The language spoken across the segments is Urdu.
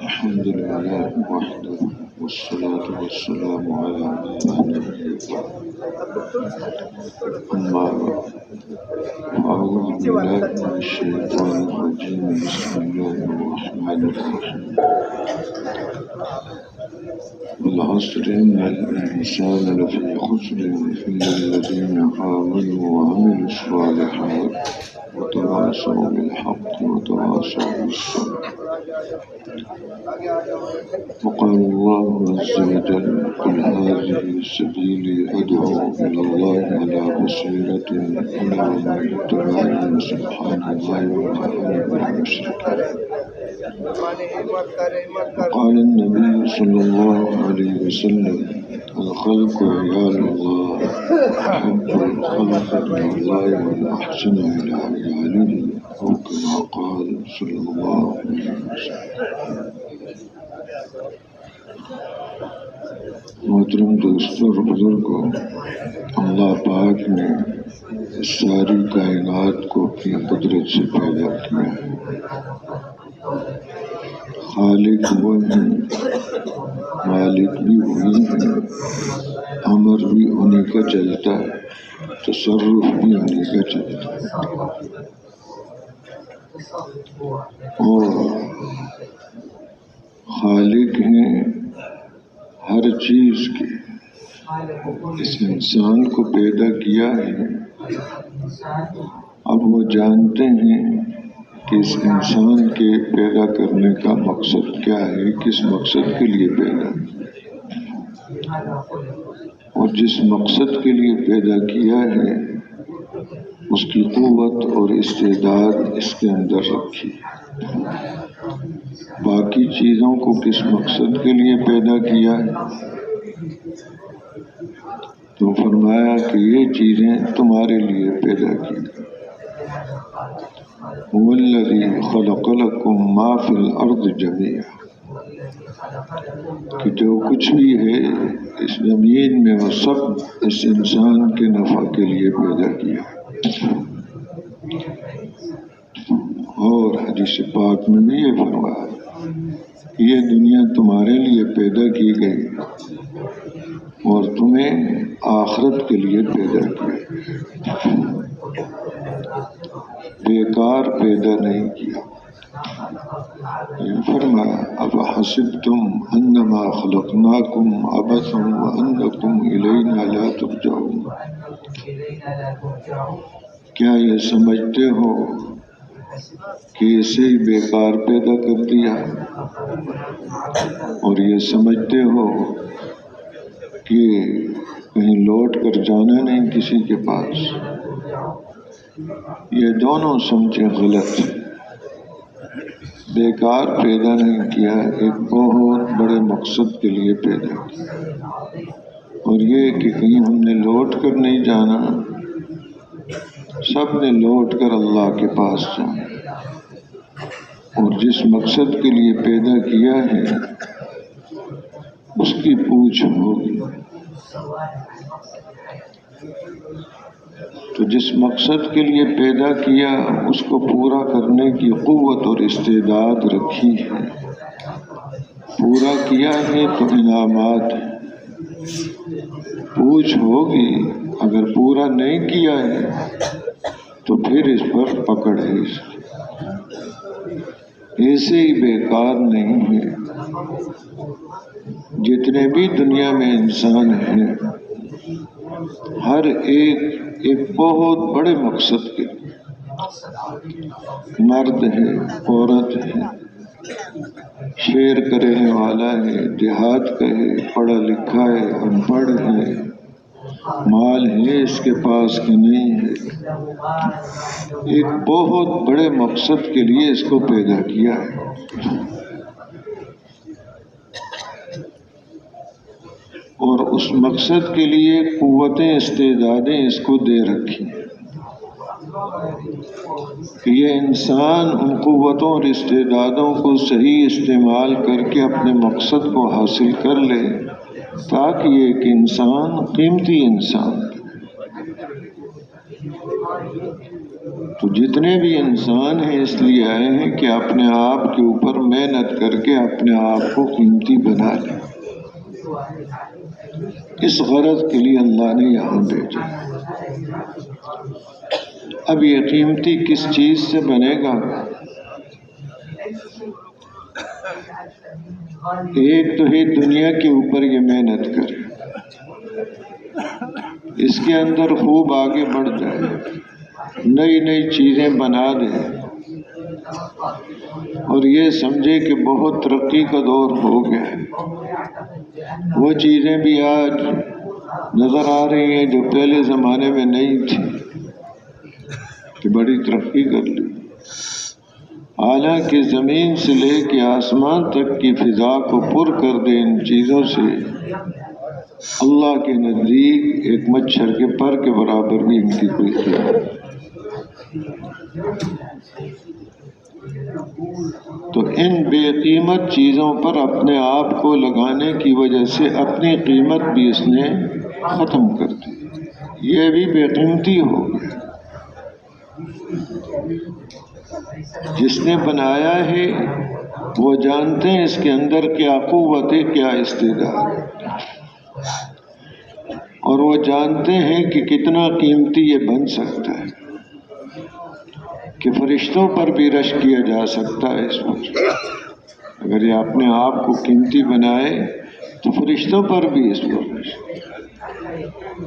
الحمد لله وحده والصلاة والسلام على من لا نبي بعده أما بعد أعوذ بالله من الشيطان الرجيم بسم الله الرحمن الرحيم والعصر إن الإنسان لفي خسر إلا الذين آمنوا وعملوا الصالحات وتواصوا بالحق وتواصوا بالصبر. وقال الله عز وجل قل هذه سبيلي أدعو إلى الله على بصيرة أنا ومن اتبعني سبحان الله وما أنا من المشركين. وقال النبي صلى الله عليه وسلم الخلق عيال الله أحب الخلق إلى الله والأحسن إلى عياله أو كما قال صلى الله عليه وسلم. محترم دوستوں اور بزرگوں، اللہ پاک نے ساری کائنات کو اپنی قدرت سے پیدا کیا ہے. خالق وہ ہیں، مالک بھی وہی ہے، امر بھی انہیں کا چلتا ہے، تصرف بھی انہیں کا چلتا ہے. اور خالق ہیں ہر چیز کے. اس انسان کو پیدا کیا ہے، اب وہ جانتے ہیں کہ اس انسان کے پیدا کرنے کا مقصد کیا ہے، کس مقصد کے لیے پیدا کیا، اور جس مقصد کے لیے پیدا کیا ہے اس کی قوت اور استعداد اس کے اندر رکھی. باقی چیزوں کو کس مقصد کے لیے پیدا کیا ہے تو فرمایا کہ یہ چیزیں تمہارے لیے پیدا کی. هو الذی خلق لکم ما فی الارض جميعا، کہ جو کچھ بھی ہے اس زمین میں وہ سب اس انسان کے نفع کے لیے پیدا کیا. اور حدیث پاک میں بھی یہ فرمایا یہ دنیا تمہارے لیے پیدا کی گئی اور تمہیں آخرت کے لیے پیدا کیا، بیکار پیدا نہیں کیا. فرمایا افحسبتم انما خلقناکم عبثا وانکم الینا لا ترجعون، کیا یہ سمجھتے ہو کہ اسے ہی بیکار پیدا کر دیا اور یہ سمجھتے ہو کہ کہیں لوٹ کر جانا نہیں کسی کے پاس. یہ دونوں سمجھے غلط ہیں. بیکار پیدا نہیں کیا، ایک بہت بڑے مقصد کے لیے پیدا کیا. اور یہ کہ کہیں ہم نے لوٹ کر نہیں جانا، سب نے لوٹ کر اللہ کے پاس جانا. اور جس مقصد کے لیے پیدا کیا ہے اس کی پوچھ ہوگی. تو جس مقصد کے لیے پیدا کیا اس کو پورا کرنے کی قوت اور استعداد رکھی ہے. پورا کیا ہے تو انعامات ہیں. پوچھ ہوگی اگر پورا نہیں کیا ہے تو پھر اس پر پکڑ ہے. ایسے ہی بیکار نہیں ہے. جتنے بھی دنیا میں انسان ہیں ہر ایک بہت بڑے مقصد کے، مرد ہے، عورت ہے، شعر کرنے والا ہے، دیہات کا ہے، پڑھا لکھا ہے، ان پڑھ ہے، مال ہے اس کے پاس کہ نہیں ہے. ایک بہت بڑے مقصد کے لیے اس کو پیدا کیا ہے. اور اس مقصد کے لیے قوتیں، استعدادیں اس کو دے رکھی کہ یہ انسان ان قوتوں اور استعدادوں کو صحیح استعمال کر کے اپنے مقصد کو حاصل کر لے تاکہ ایک انسان قیمتی انسان. تو جتنے بھی انسان ہیں اس لیے آئے ہیں کہ اپنے آپ کے اوپر محنت کر کے اپنے آپ کو قیمتی بنا لیں. اس غرض کے لیے اللہ نے یہاں بھیجا. اب یہ قیمتی کس چیز سے بنے گا؟ ایک تو ہے دنیا کے اوپر یہ محنت کرے، اس کے اندر خوب آگے بڑھ جائے، نئی نئی چیزیں بنا دے اور یہ سمجھے کہ بہت ترقی کا دور ہو گیا ہے. وہ چیزیں بھی آج نظر آ رہی ہیں جو پہلے زمانے میں نہیں تھی کہ بڑی ترقی کر لی. حالانکہ زمین سے لے کے آسمان تک کی فضا کو پر کر دے ان چیزوں سے، اللہ کے نزدیک ایک مچھر کے پر کے برابر بھی ان کی کوئی قیمت. تو ان بے قیمت چیزوں پر اپنے آپ کو لگانے کی وجہ سے اپنی قیمت بھی اس نے ختم کر دی. یہ بھی بے قیمتی ہو گیا. جس نے بنایا ہے وہ جانتے ہیں اس کے اندر کیا قوت ہے، کیا استعداد ہے، اور وہ جانتے ہیں کہ کتنا قیمتی یہ بن سکتا ہے، کہ فرشتوں پر بھی رشک کیا جا سکتا ہے. اس وقت اگر یہ اپنے آپ کو قیمتی بنائے تو فرشتوں پر بھی اس پر رشک،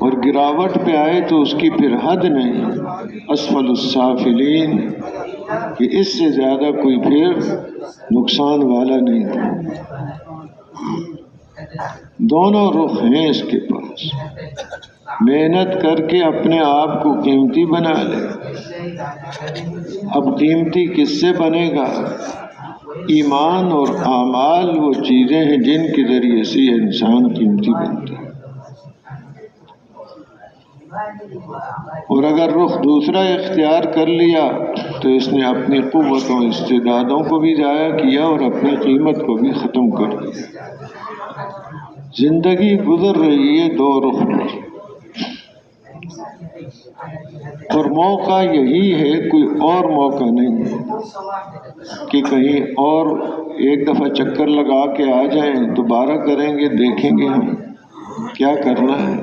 اور گراوٹ پہ آئے تو اس کی پھر حد نہیں، اسفل السافلین، کہ اس سے زیادہ کوئی پھر نقصان والا نہیں تھا. دونوں رخ ہیں اس کے پاس. محنت کر کے اپنے آپ کو قیمتی بنا لے. اب قیمتی کس سے بنے گا؟ ایمان اور اعمال وہ چیزیں ہیں جن کے ذریعے سے یہ انسان قیمتی بنتا ہے. اور اگر رخ دوسرا اختیار کر لیا تو اس نے اپنی قوتوں استعدادوں کو بھی ضائع کیا اور اپنی قیمت کو بھی ختم کر دیا. زندگی گزر رہی ہے دو رخ پر، اور موقع یہی ہے، کوئی اور موقع نہیں ہے کہ کہیں اور ایک دفعہ چکر لگا کے آ جائیں، دوبارہ کریں گے، دیکھیں گے ہم کیا کرنا ہے.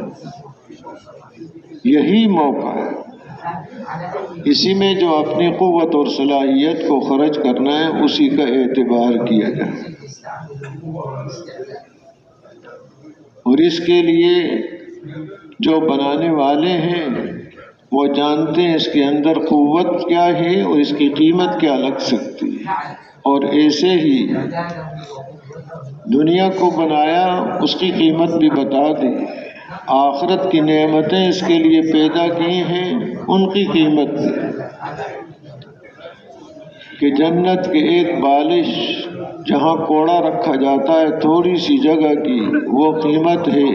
یہی موقع ہے. اسی میں جو اپنی قوت اور صلاحیت کو خرچ کرنا ہے اسی کا اعتبار کیا جائے. اور اس کے لیے جو بنانے والے ہیں وہ جانتے ہیں اس کے اندر قوت کیا ہے اور اس کی قیمت کیا لگ سکتی ہے. اور ایسے ہی دنیا کو بنایا، اس کی قیمت بھی بتا دی. آخرت کی نعمتیں اس کے لیے پیدا کی ہیں، ان کی قیمت بھی، کہ جنت کے ایک بالش جہاں کوڑا رکھا جاتا ہے تھوڑی سی جگہ کی، وہ قیمت ہے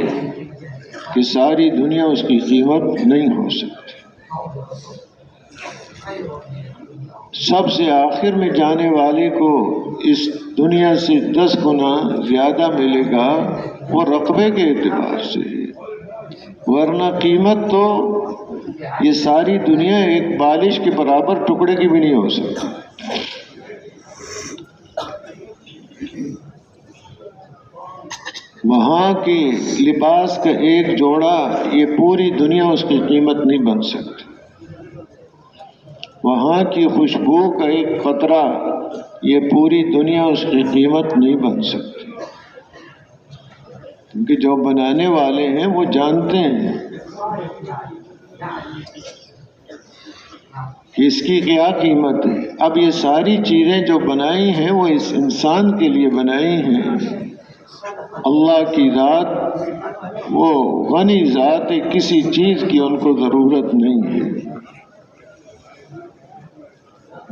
کہ ساری دنیا اس کی قیمت نہیں ہو سکتی. سب سے آخر میں جانے والے کو اس دنیا سے 10 گنا زیادہ ملے گا، وہ رقبے کے اعتبار سے ہے. ورنہ قیمت تو یہ ساری دنیا ایک بالش کے برابر ٹکڑے کی بھی نہیں ہو سکتی. وہاں کی لباس کا ایک جوڑا یہ پوری دنیا اس کی قیمت نہیں بن سکتی. وہاں کی خوشبو کا ایک قطرہ یہ پوری دنیا اس کی قیمت نہیں بن سکتی. کیونکہ جو بنانے والے ہیں وہ جانتے ہیں کہ اس کی کیا قیمت ہے. اب یہ ساری چیزیں جو بنائی ہیں وہ اس انسان کے لیے بنائی ہیں. اللہ کی ذات وہ غنی ذات ہے، کسی چیز کی ان کو ضرورت نہیں ہے.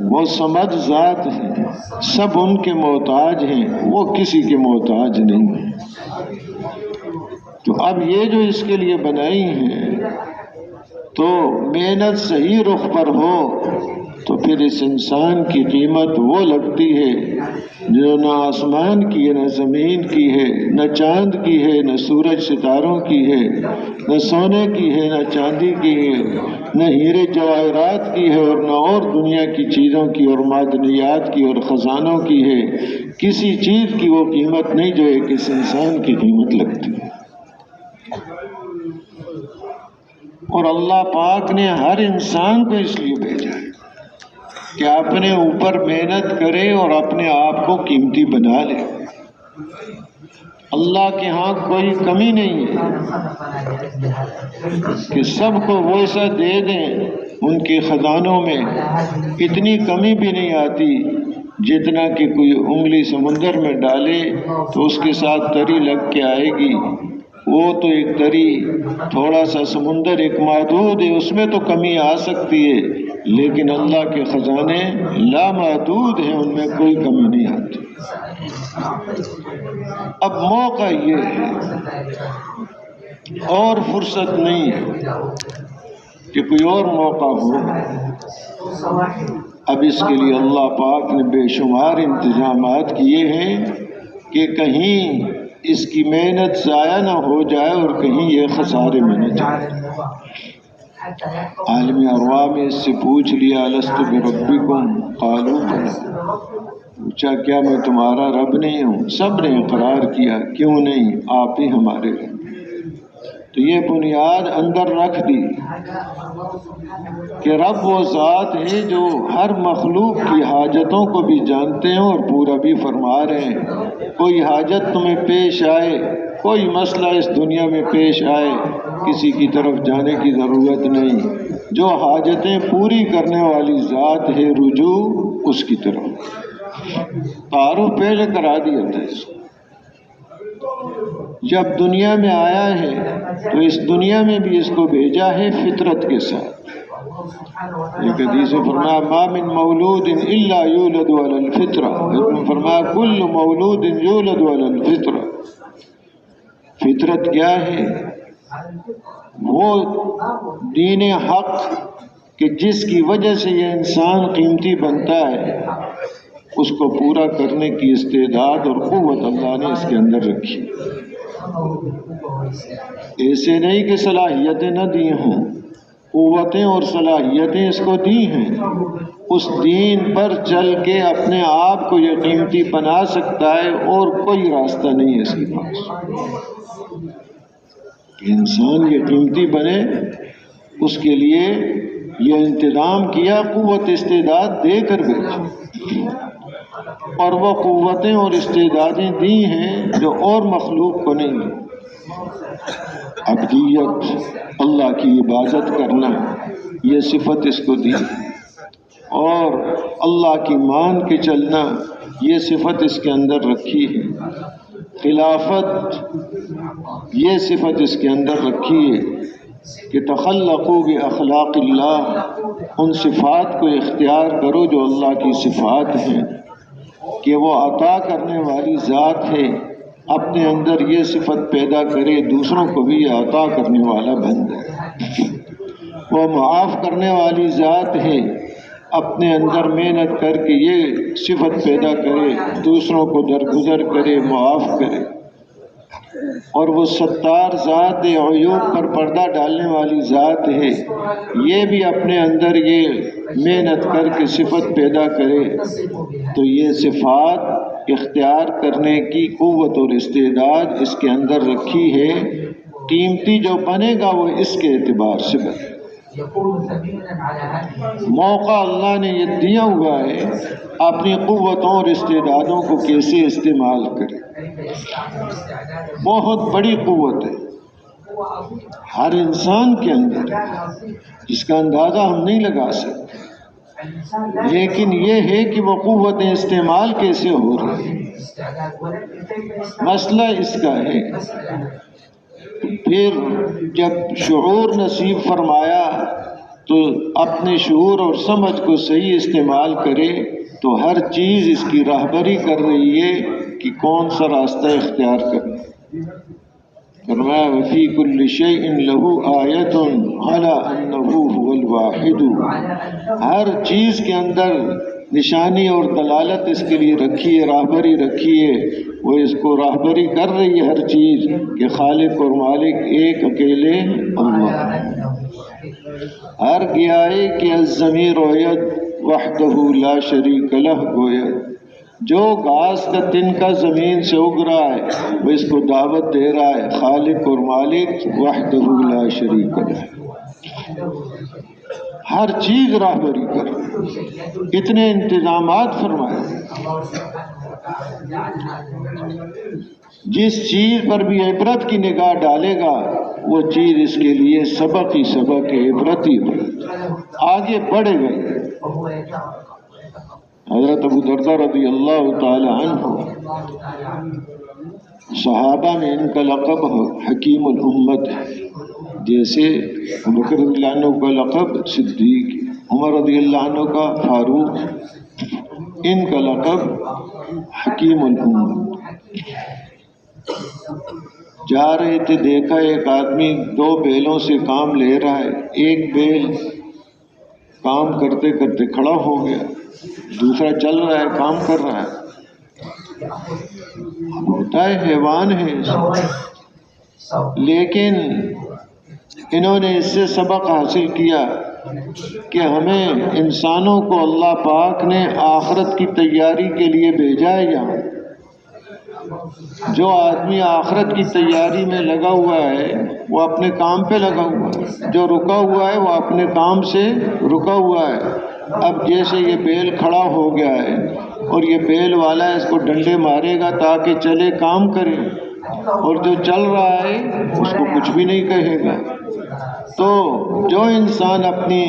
وہ سمجھ ذات ہے، سب ان کے محتاج ہیں، وہ کسی کے محتاج نہیں ہیں. تو اب یہ جو اس کے لیے بنائی ہیں تو محنت صحیح رخ پر ہو تو پھر اس انسان کی قیمت وہ لگتی ہے جو نہ آسمان کی ہے، نہ زمین کی ہے، نہ چاند کی ہے، نہ سورج ستاروں کی ہے، نہ سونے کی ہے، نہ چاندی کی ہے، نہ ہیرے جواہرات کی ہے، اور نہ اور دنیا کی چیزوں کی اور معدنیات کی اور خزانوں کی ہے۔ کسی چیز کی وہ قیمت نہیں جو ایک اس انسان کی قیمت لگتی ہے۔ اور اللہ پاک نے ہر انسان کو اس لیے بھیجا ہے کہ اپنے اوپر محنت کرے اور اپنے آپ کو قیمتی بنا لے۔ اللہ کے ہاں کوئی کمی نہیں ہے کہ سب کو ویسا دے دیں، ان کے خزانوں میں اتنی کمی بھی نہیں آتی جتنا کہ کوئی انگلی سمندر میں ڈالے تو اس کے ساتھ تری لگ کے آئے گی۔ وہ تو ایک تری، تھوڑا سا سمندر ایک محدود ہے، اس میں تو کمی آ سکتی ہے، لیکن اللہ کے خزانے لامحدود ہیں، ان میں کوئی کمی نہیں آتی۔ اب موقع یہ ہے اور فرصت نہیں ہے کہ کوئی اور موقع ہو۔ اب اس کے لیے اللہ پاک نے بے شمار انتظامات کیے ہیں کہ کہیں اس کی محنت ضائع نہ ہو جائے اور کہیں یہ خسارے میں نہ جائے۔ عالم ارواح میں اس سے پوچھ لیا الست بربکم قالوا بلی، پوچھا کیا میں تمہارا رب نہیں ہوں؟ سب نے اقرار کیا کیوں نہیں، آپ ہی ہمارے رب۔ تو یہ بنیاد اندر رکھ دی کہ رب وہ ذات ہے جو ہر مخلوق کی حاجتوں کو بھی جانتے ہیں اور پورا بھی فرما رہے ہیں۔ کوئی حاجت تمہیں پیش آئے، کوئی مسئلہ اس دنیا میں پیش آئے، کسی کی طرف جانے کی ضرورت نہیں، جو حاجتیں پوری کرنے والی ذات ہے، رجوع اس کی طرف۔ تعارف پہلے کرا دیا تھا اس کو۔ جب دنیا میں آیا ہے تو اس دنیا میں بھی اس کو بھیجا ہے فطرت کے ساتھ۔ ایک حدیث میں فرمایا ما من مولود الا یولد علی الفطرہ، ایک میں فرمایا کل مولود یولد علی الفطرہ۔ فطرت کیا ہے؟ وہ دین حق کہ جس کی وجہ سے یہ انسان قیمتی بنتا ہے، اس کو پورا کرنے کی استعداد اور قوت اللہ نے اس کے اندر رکھی۔ ایسے نہیں کہ صلاحیتیں نہ دی ہوں، قوتیں اور صلاحیتیں اس کو دی ہیں۔ اس دین پر چل کے اپنے آپ کو یہ قیمتی بنا سکتا ہے اور کوئی راستہ نہیں ہے اس کے پاس۔ انسان یہ قیمتی بنے، اس کے لیے یہ انتظام کیا، قوت استعداد دے کر بھیجی، اور وہ قوتیں اور استعدادیں دی ہیں جو اور مخلوق کو نہیں دی۔ عبدیت، اللہ کی عبادت کرنا، یہ صفت اس کو دی، اور اللہ کی مان کے چلنا، یہ صفت اس کے اندر رکھی ہے۔ خلافت، یہ صفت اس کے اندر رکھی ہے کہ تخلقوا باخلاق اللہ، ان صفات کو اختیار کرو جو اللہ کی صفات ہیں، کہ وہ عطا کرنے والی ذات ہے، اپنے اندر یہ صفت پیدا کرے، دوسروں کو بھی یہ عطا کرنے والا بن جائے۔ وہ معاف کرنے والی ذات ہے، اپنے اندر محنت کر کے یہ صفت پیدا کرے، دوسروں کو درگزر کرے، معاف کرے۔ اور وہ ستار ذات ہے، عیوب پر پردہ ڈالنے والی ذات ہے، یہ بھی اپنے اندر یہ محنت کر کے صفت پیدا کرے۔ تو یہ صفات اختیار کرنے کی قوت اور استعداد اس کے اندر رکھی ہے۔ قیمتی جو بنے گا وہ اس کے اعتبار سے بنے۔ موقع اللہ نے یہ دیا ہوا ہے، اپنی قوتوں اور استعدادوں کو کیسے استعمال کرے۔ بہت بڑی قوت ہے ہر انسان کے اندر، جس کا اندازہ ہم نہیں لگا سکتے، لیکن یہ ہے کہ وہ قوتیں استعمال کیسے ہو رہی ہیں، مسئلہ اس کا ہے۔ پھر جب شعور نصیب فرمایا تو اپنے شعور اور سمجھ کو صحیح استعمال کرے، تو ہر چیز اس کی راہبری کر رہی ہے کہ کون سا راستہ اختیار کرنا۔ فرمایا وفی کل شیء لہ آیۃ علی انہ هو الواحد، ہر چیز کے اندر نشانی اور دلالت اس کے لیے رکھی ہے، راہبری رکھی ہے، وہ اس کو راہبری کر رہی ہے ہر چیز کہ خالق اور مالک ایک اکیلے اللہ۔ ہر گیائے کہ الضمیر ید وحدہ لا شریک لہ گوید، جو گھاس کا تنکا زمین سے اگ رہا ہے وہ اس کو دعوت دے رہا ہے خالق اور مالک وحدہ لا شریک لہ، ہر چیز راہبری کر، اتنے انتظامات فرمائے۔ جس چیز پر بھی عبرت کی نگاہ ڈالے گا وہ چیز اس کے لیے سبق ہی سبق ہے، عبرت ہی عبرت، آگے بڑھے گئے۔ حضرت ابو درداء رضی اللہ تعالی عنہ، صحابہ میں ان کا لقب حکیم الامت ہے، جیسے بکر رضی اللہ عنہ کا لقب صدیق، عمر رضی اللہ عنہ کا فاروق، ان کا لقب حکیم الامت۔ جا رہے تھے، دیکھا ایک آدمی 2 بیلوں سے کام لے رہا ہے، ایک بیل کام کرتے کرتے کھڑا ہو گیا، دوسرا چل رہا ہے، کام کر رہا ہے، ہوتا ہے حیوان ہے، لیکن انہوں نے اس سے سبق حاصل کیا کہ ہمیں انسانوں کو اللہ پاک نے آخرت کی تیاری کے لیے بھیجا ہے یہاں۔ جو آدمی آخرت کی تیاری میں لگا ہوا ہے وہ اپنے کام پہ لگا ہوا ہے، جو رکا ہوا ہے وہ اپنے کام سے رکا ہوا ہے۔ اب جیسے یہ بیل کھڑا ہو گیا ہے اور یہ بیل والا اس کو ڈنڈے مارے گا تاکہ چلے کام کرے، اور جو چل رہا ہے اس کو کچھ بھی نہیں کہے گا۔ تو جو انسان اپنی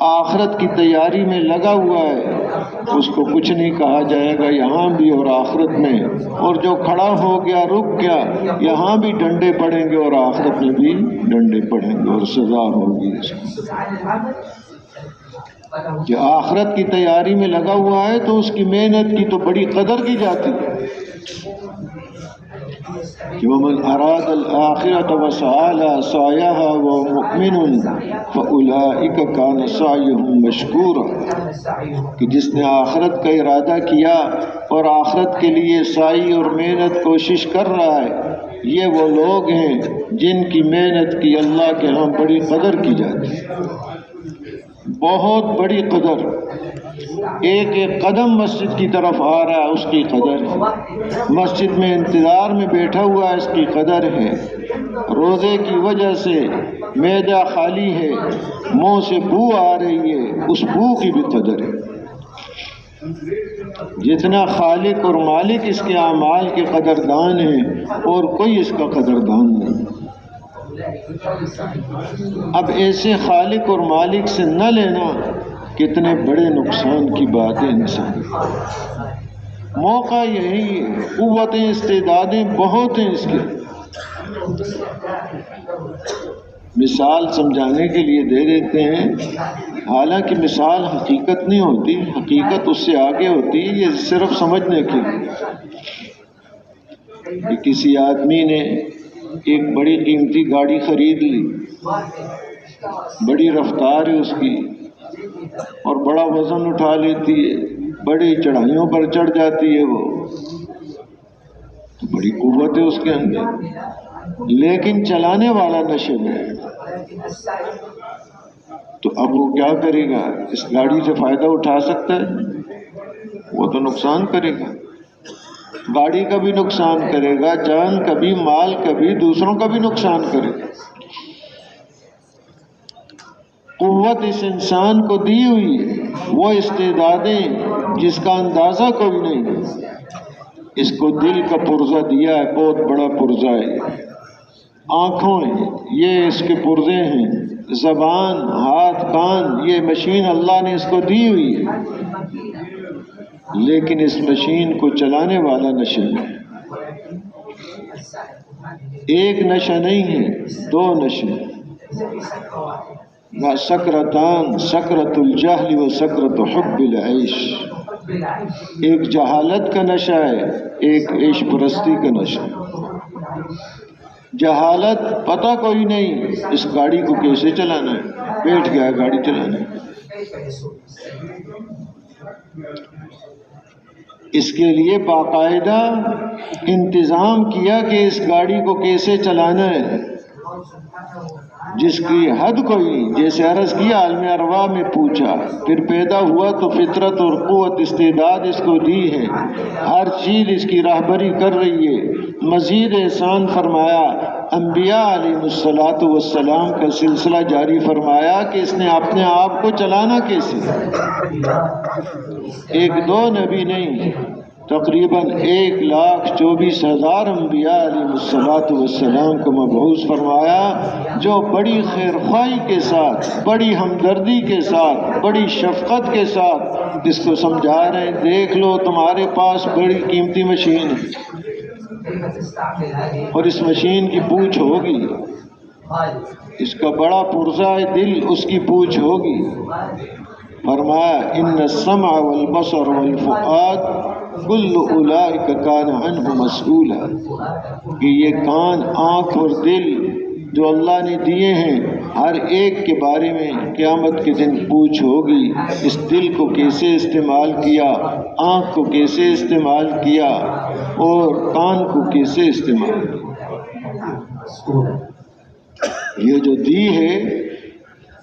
آخرت کی تیاری میں لگا ہوا ہے اس کو کچھ نہیں کہا جائے گا یہاں بھی اور آخرت میں، اور جو کھڑا ہو گیا رک گیا یہاں بھی ڈنڈے پڑیں گے اور آخرت میں بھی ڈنڈے پڑیں گے اور سزا ہوگی اس کو۔ جو آخرت کی تیاری میں لگا ہوا ہے تو اس کی محنت کی تو بڑی قدر کی جاتی ہے۔ وَمَنْ أَرَادَ الْآخِرَةَ وَسَعَىٰ لَهَا سَعْيَهَا وَهُوَ مُؤْمِنٌ فَأُولَٰئِكَ كَانَ سَعْيُهُمْ مَشْكُورًا، کہ جس نے آخرت کا ارادہ کیا اور آخرت کے لیے سعی اور محنت کوشش کر رہا ہے، یہ وہ لوگ ہیں جن کی محنت کی اللہ کے ہاں بڑی قدر کی جاتی ہے، بہت بڑی قدر۔ ایک ایک قدم مسجد کی طرف آ رہا ہے اس کی قدر ہے، مسجد میں انتظار میں بیٹھا ہوا ہے اس کی قدر ہے، روزے کی وجہ سے معدہ خالی ہے، منہ سے بو آ رہی ہے، اس بو کی بھی قدر ہے۔ جتنا خالق اور مالک اس کے اعمال کے قدردان ہیں اور کوئی اس کا قدردان نہیں۔ اب ایسے خالق اور مالک سے نہ لینا کتنے بڑے نقصان کی بات ہے انسان۔ موقع یہی ہے، قوتیں استعدادیں بہت ہیں اس کے۔ مثال سمجھانے کے لیے دے دیتے ہیں، حالانکہ مثال حقیقت نہیں ہوتی، حقیقت اس سے آگے ہوتی ہے، یہ صرف سمجھنے کے لیے۔ کہ کسی آدمی نے ایک بڑی قیمتی گاڑی خرید لی، بڑی رفتار ہے اس کی اور بڑا وزن اٹھا لیتی ہے، بڑی چڑھائیوں پر چڑھ جاتی ہے، وہ تو بڑی قوت ہے اس کے اندر، لیکن چلانے والا نشے میں ہے، تو اب وہ کیا کرے گا؟ اس گاڑی سے فائدہ اٹھا سکتا ہے؟ وہ تو نقصان کرے گا، گاڑی کا بھی نقصان کرے گا، جان کا بھی، مال کا بھی، دوسروں کا بھی نقصان کرے گا۔ قوت اس انسان کو دی ہوئی ہے، وہ استعدادیں جس کا اندازہ کوئی نہیں، اس کو دل کا پرزہ دیا ہے، بہت بڑا پرزہ ہے، آنکھوں یہ اس کے پرزے ہیں، زبان، ہاتھ، کان، یہ مشین اللہ نے اس کو دی ہوئی ہے، لیکن اس مشین کو چلانے والا نشہ ہے۔ ایک نشہ نہیں ہے، 2 نشے، سکرتان، سکرت الجہل و سکرت حب العیش، ایک جہالت کا نشہ ہے، ایک عیش پرستی کا نشہ ہے۔ جہالت، پتہ کوئی نہیں اس گاڑی کو کیسے چلانا ہے، بیٹھ گیا گاڑی چلانے۔ اس کے لیے باقاعدہ انتظام کیا کہ اس گاڑی کو کیسے چلانا ہے، جس کی حد کوئی نہیں۔ جیسے عرض کیا عالم ارواح میں پوچھا، پھر پیدا ہوا تو فطرت اور قوت استعداد اس کو دی ہے، ہر چیز اس کی راہبری کر رہی ہے۔ مزید احسان فرمایا، انبیاء علیہ الصلوۃ والسلام کا سلسلہ جاری فرمایا کہ اس نے اپنے آپ کو چلانا کیسے۔ ایک دو نبی نہیں، تقریباً 1,24,000 انبیاء علیہ الصلوۃ والسلام کو مبعوث فرمایا، جو بڑی خیر خواہی کے ساتھ، بڑی ہمدردی کے ساتھ، بڑی شفقت کے ساتھ اس کو سمجھا رہے ہیں۔ دیکھ لو تمہارے پاس بڑی قیمتی مشین ہے اور اس مشین کی پوچھ ہوگی، اس کا بڑا پرزہ دل، اس کی پوچھ ہوگی۔ فرمایا ان السمع والبصر والفؤاد کل اولئک کان عنہ مسئولا، کہ یہ کان، آنکھ اور دل جو اللہ نے دیے ہیں، ہر ایک کے بارے میں قیامت کے دن پوچھ ہوگی۔ اس دل کو کیسے استعمال کیا، آنکھ کو کیسے استعمال کیا اور کان کو کیسے استعمال کیا۔ یہ جو دی ہے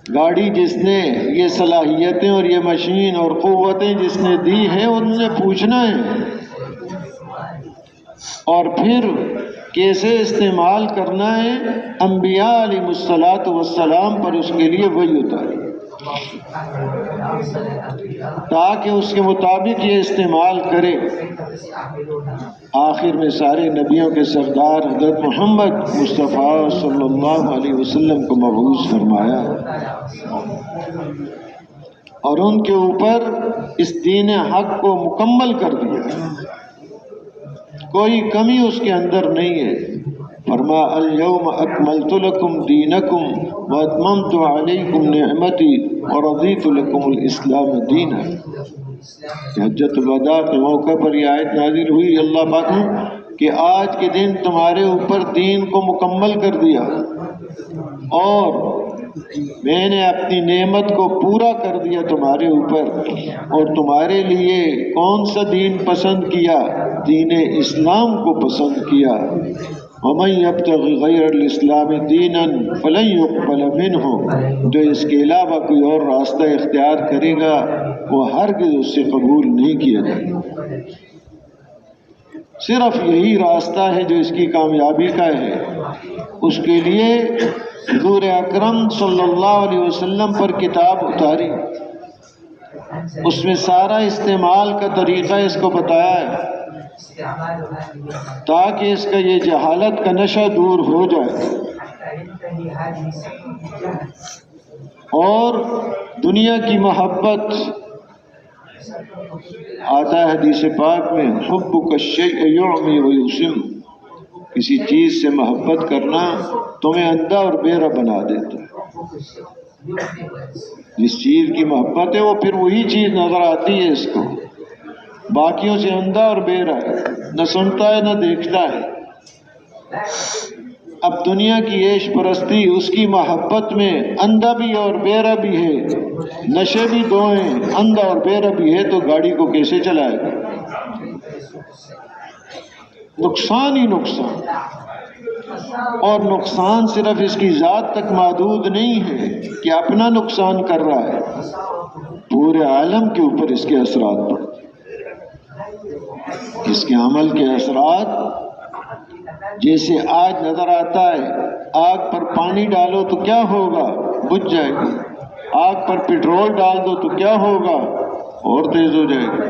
گاڑی، جس نے یہ صلاحیتیں اور یہ مشین اور قوتیں جس نے دی ہیں، انہوں نے پوچھنا ہے اور پھر کیسے استعمال کرنا ہے۔ انبیاء علیہ الصلوۃ والسلام پر اس کے لیے وحی اتاری تاکہ اس کے مطابق یہ استعمال کرے۔ آخر میں سارے نبیوں کے سردار حضرت محمد مصطفیٰ صلی اللہ علیہ وسلم کو مبعوث فرمایا اور ان کے اوپر اس دین حق کو مکمل کر دیا، کوئی کمی اس کے اندر نہیں ہے۔ فرما الیوم اکملت لکم دینکم واتممت علیکم نعمتی ورضیت لکم الاسلام دینا۔ حجۃ الوداع کے موقع پر یہ آیت نازل ہوئی، اللہ پاک نے کہ آج کے دن تمہارے اوپر دین کو مکمل کر دیا اور میں نے اپنی نعمت کو پورا کر دیا تمہارے اوپر، اور تمہارے لیے کون سا دین پسند کیا؟ دین اسلام کو پسند کیا۔ وَمَن يَبْتَغِ غَيْرَ الْإِسْلَامِ دِينًا فَلَن يُقْبَلَ مِنْهُ، جو اس کے علاوہ کوئی اور راستہ اختیار کرے گا وہ ہرگز اس سے قبول نہیں کیا جائے گا۔ صرف یہی راستہ ہے جو اس کی کامیابی کا ہے۔ اس کے لیے حضور اکرم صلی اللہ علیہ وسلم پر کتاب اتاری، اس میں سارا استعمال کا طریقہ اس کو بتایا ہے تاکہ اس کا یہ جہالت کا نشہ دور ہو جائے اور دنیا کی محبت۔ آتا ہے حدیث پاک میں، حبک الشیء یعمی ویسم، کسی چیز سے محبت کرنا تمہیں اندھا اور بہرا بنا دیتا ہے۔ جس چیز کی محبت ہے وہ پھر وہی چیز نظر آتی ہے اس کو، باقیوں سے اندھا اور بہرا ہے، نہ سنتا ہے نہ دیکھتا ہے۔ اب دنیا کی عیش پرستی اس کی محبت میں اندھا بھی اور بہرا بھی ہے، نشے بھی دو ہیں، اندھا اور بہرا بھی ہے، تو گاڑی کو کیسے چلائے گا؟ نقصان ہی نقصان، اور نقصان صرف اس کی ذات تک محدود نہیں ہے کہ اپنا نقصان کر رہا ہے، پورے عالم کے اوپر اس کے اثرات پڑتے، اس کے عمل کے اثرات۔ جیسے آج نظر آتا ہے، آگ پر پانی ڈالو تو کیا ہوگا؟ بجھ جائے گی۔ آگ پر پیٹرول ڈال دو تو کیا ہوگا؟ اور تیز ہو جائے گی۔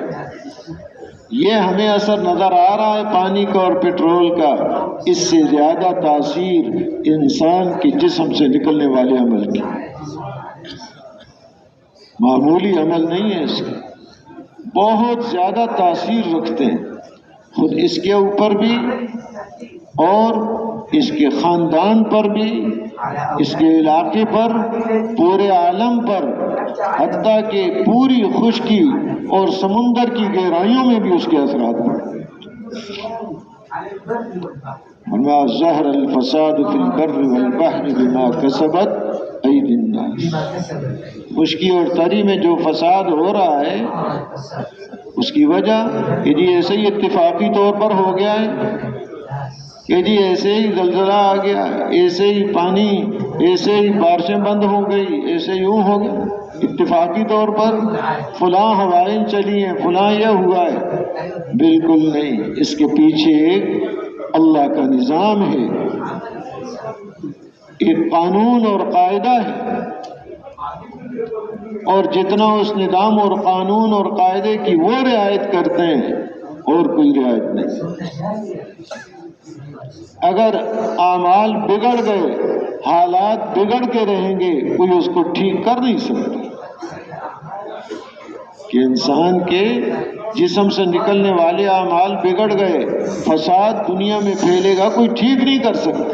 یہ ہمیں اثر نظر آ رہا ہے پانی کا اور پیٹرول کا، اس سے زیادہ تاثیر انسان کے جسم سے نکلنے والے عمل کی، معمولی عمل نہیں ہے، اس کا بہت زیادہ تاثیر رکھتے ہیں، خود اس کے اوپر بھی اور اس کے خاندان پر بھی، اس کے علاقے پر، پورے عالم پر، حتیٰ کہ پوری خشکی اور سمندر کی گہرائیوں میں بھی اس کے اثرات پڑتے ہیں۔ وما ظهر الفساد في البر والبحر بما كسبت أيدي الناس. خشکی اور تری میں جو فساد ہو رہا ہے اس کی وجہ کہ جی ایسے ہی اتفاقی طور پر ہو گیا ہے کہ جی ایسے ہی زلزلہ آ گیا، ایسے ہی پانی، ایسے ہی بارشیں بند ہو گئی، ایسے یوں ہو گیا اتفاقی طور پر فلاں ہوائیں چلی ہیں، فلاں یہ ہوا ہے. بالکل نہیں، اس کے پیچھے ایک اللہ کا نظام ہے، ایک قانون اور قاعدہ ہے، اور جتنا اس نظام اور قانون اور قاعدے کی وہ رعایت کرتے ہیں اور کوئی رعایت نہیں. اگر اعمال بگڑ گئے، حالات بگڑ کے رہیں گے، کوئی اس کو ٹھیک کر نہیں سکتا. کہ انسان کے جسم سے نکلنے والے اعمال بگڑ گئے، فساد دنیا میں پھیلے گا، کوئی ٹھیک نہیں کر سکتا.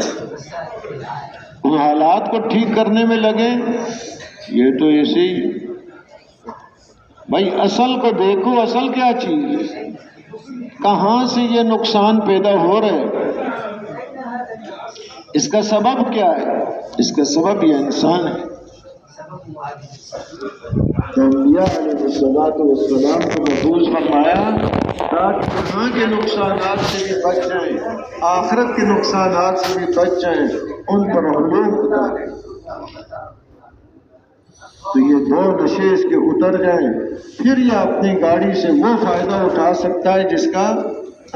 ان حالات کو ٹھیک کرنے میں لگے، یہ تو ایسے ہی. بھائی اصل کو دیکھو، اصل کیا چیز ہے، کہاں سے یہ نقصان پیدا ہو رہے ہیں، اس کا سبب کیا ہے؟ اس کا سبب یہ انسان ہے. انبیاء علیہ السلام کو محفوظ فرمایا تاکہ یہاں کے نقصانات سے بھی بچ جائیں، آخرت کے نقصانات سے بھی بچ جائیں، ان پر حلول اتاریں. تو یہ دو نشے اس کے اتر جائیں، پھر یہ اپنی گاڑی سے وہ فائدہ اٹھا سکتا ہے جس کا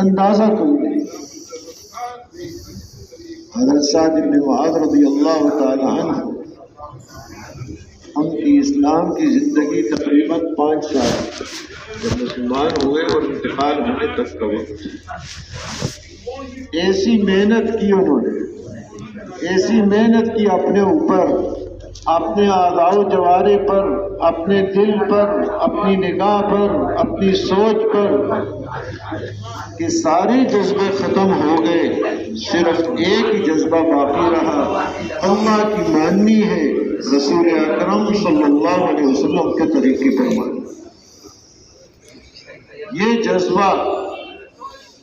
اندازہ کوئی نہیں. حضرت سعد بن معاذ رضی اللہ تعالی عنہ، ان کی اسلام کی زندگی تقریباً 5 سال جب مسلمان ہوئے اور انتقال ہونے تک کا وقت. ایسی محنت کی انہوں نے، ایسی محنت کی اپنے اوپر، اپنے اعضاء و جوارح پر، اپنے دل پر، اپنی نگاہ پر، اپنی سوچ پر، کہ سارے جذبے ختم ہو گئے، صرف ایک ہی جذبہ باقی رہا، اللہ کی ماننی ہے، رسول اکرم صلی اللہ علیہ وسلم کے طریقے پر ماننی. یہ جذبہ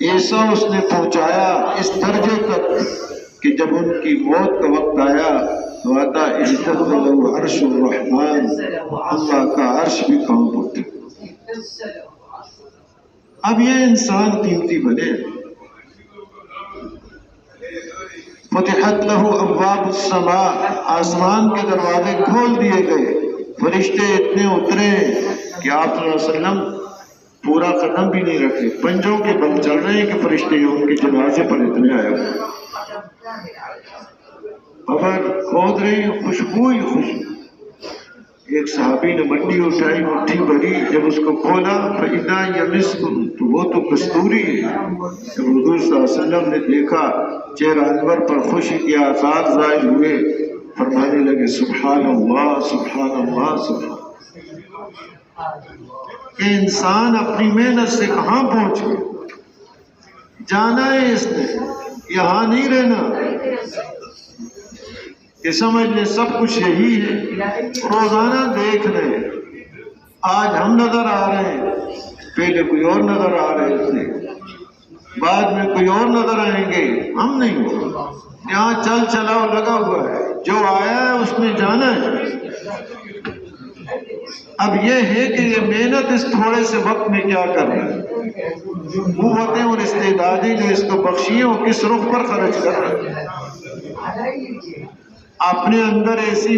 ایسا اس نے پہنچایا اس درجے تک کہ جب ان کی موت کا وقت آیا تو آتا اجتذ لو عرش الرحمن، اللہ کا عرش بھی کانپ اٹھا. اب یہ انسان قیمتی بنے. فتحت له ابواب السماء، آسمان کے دروازے کھول دیے گئے، فرشتے اتنے اترے کہ آپ صلی اللہ علیہ وسلم پورا قدم بھی نہیں رکھے، پنجوں کے بل چل رہے ہیں کہ فرشتے ان کے جنازے پر اتنے آئے ہوئے. قبر کھود رہی، خوشبو ہی خوشبو. ایک صحابی نے مٹی اٹھائی، مٹھی بھری، جب اس کو کھولا فَإِذَا يَمِسْكُ، تو وہ تو کستوری ہے. جب حضور صلی اللہ علیہ وسلم نے دیکھا چہرہ انور پر خوشی کے آثار ظاہر ہوئے، فرمانے لگے سبحان اللہ سبحان اللہ سبحان. کہ انسان اپنی محنت سے کہاں پہنچ گیا. جانا ہے اس نے، یہاں نہیں رہنا کہ سمجھ لیں سب کچھ یہی ہے. روزانہ دیکھ رہے ہیں، آج ہم نظر آ رہے ہیں، پہلے کوئی اور نظر آ رہے تھے، بعد میں کوئی اور نظر آئیں گے، ہم نہیں. یہاں چل چلاؤ لگا ہوا ہے، جو آیا ہے اس نے جانا ہے. اب یہ ہے کہ یہ محنت اس تھوڑے سے وقت میں کیا کر رہا ہے، قوتیں اور استعدادیں جو اس کو بخشی ہیں وہ کس رخ پر خرچ کر رہا ہے. اپنے اندر ایسی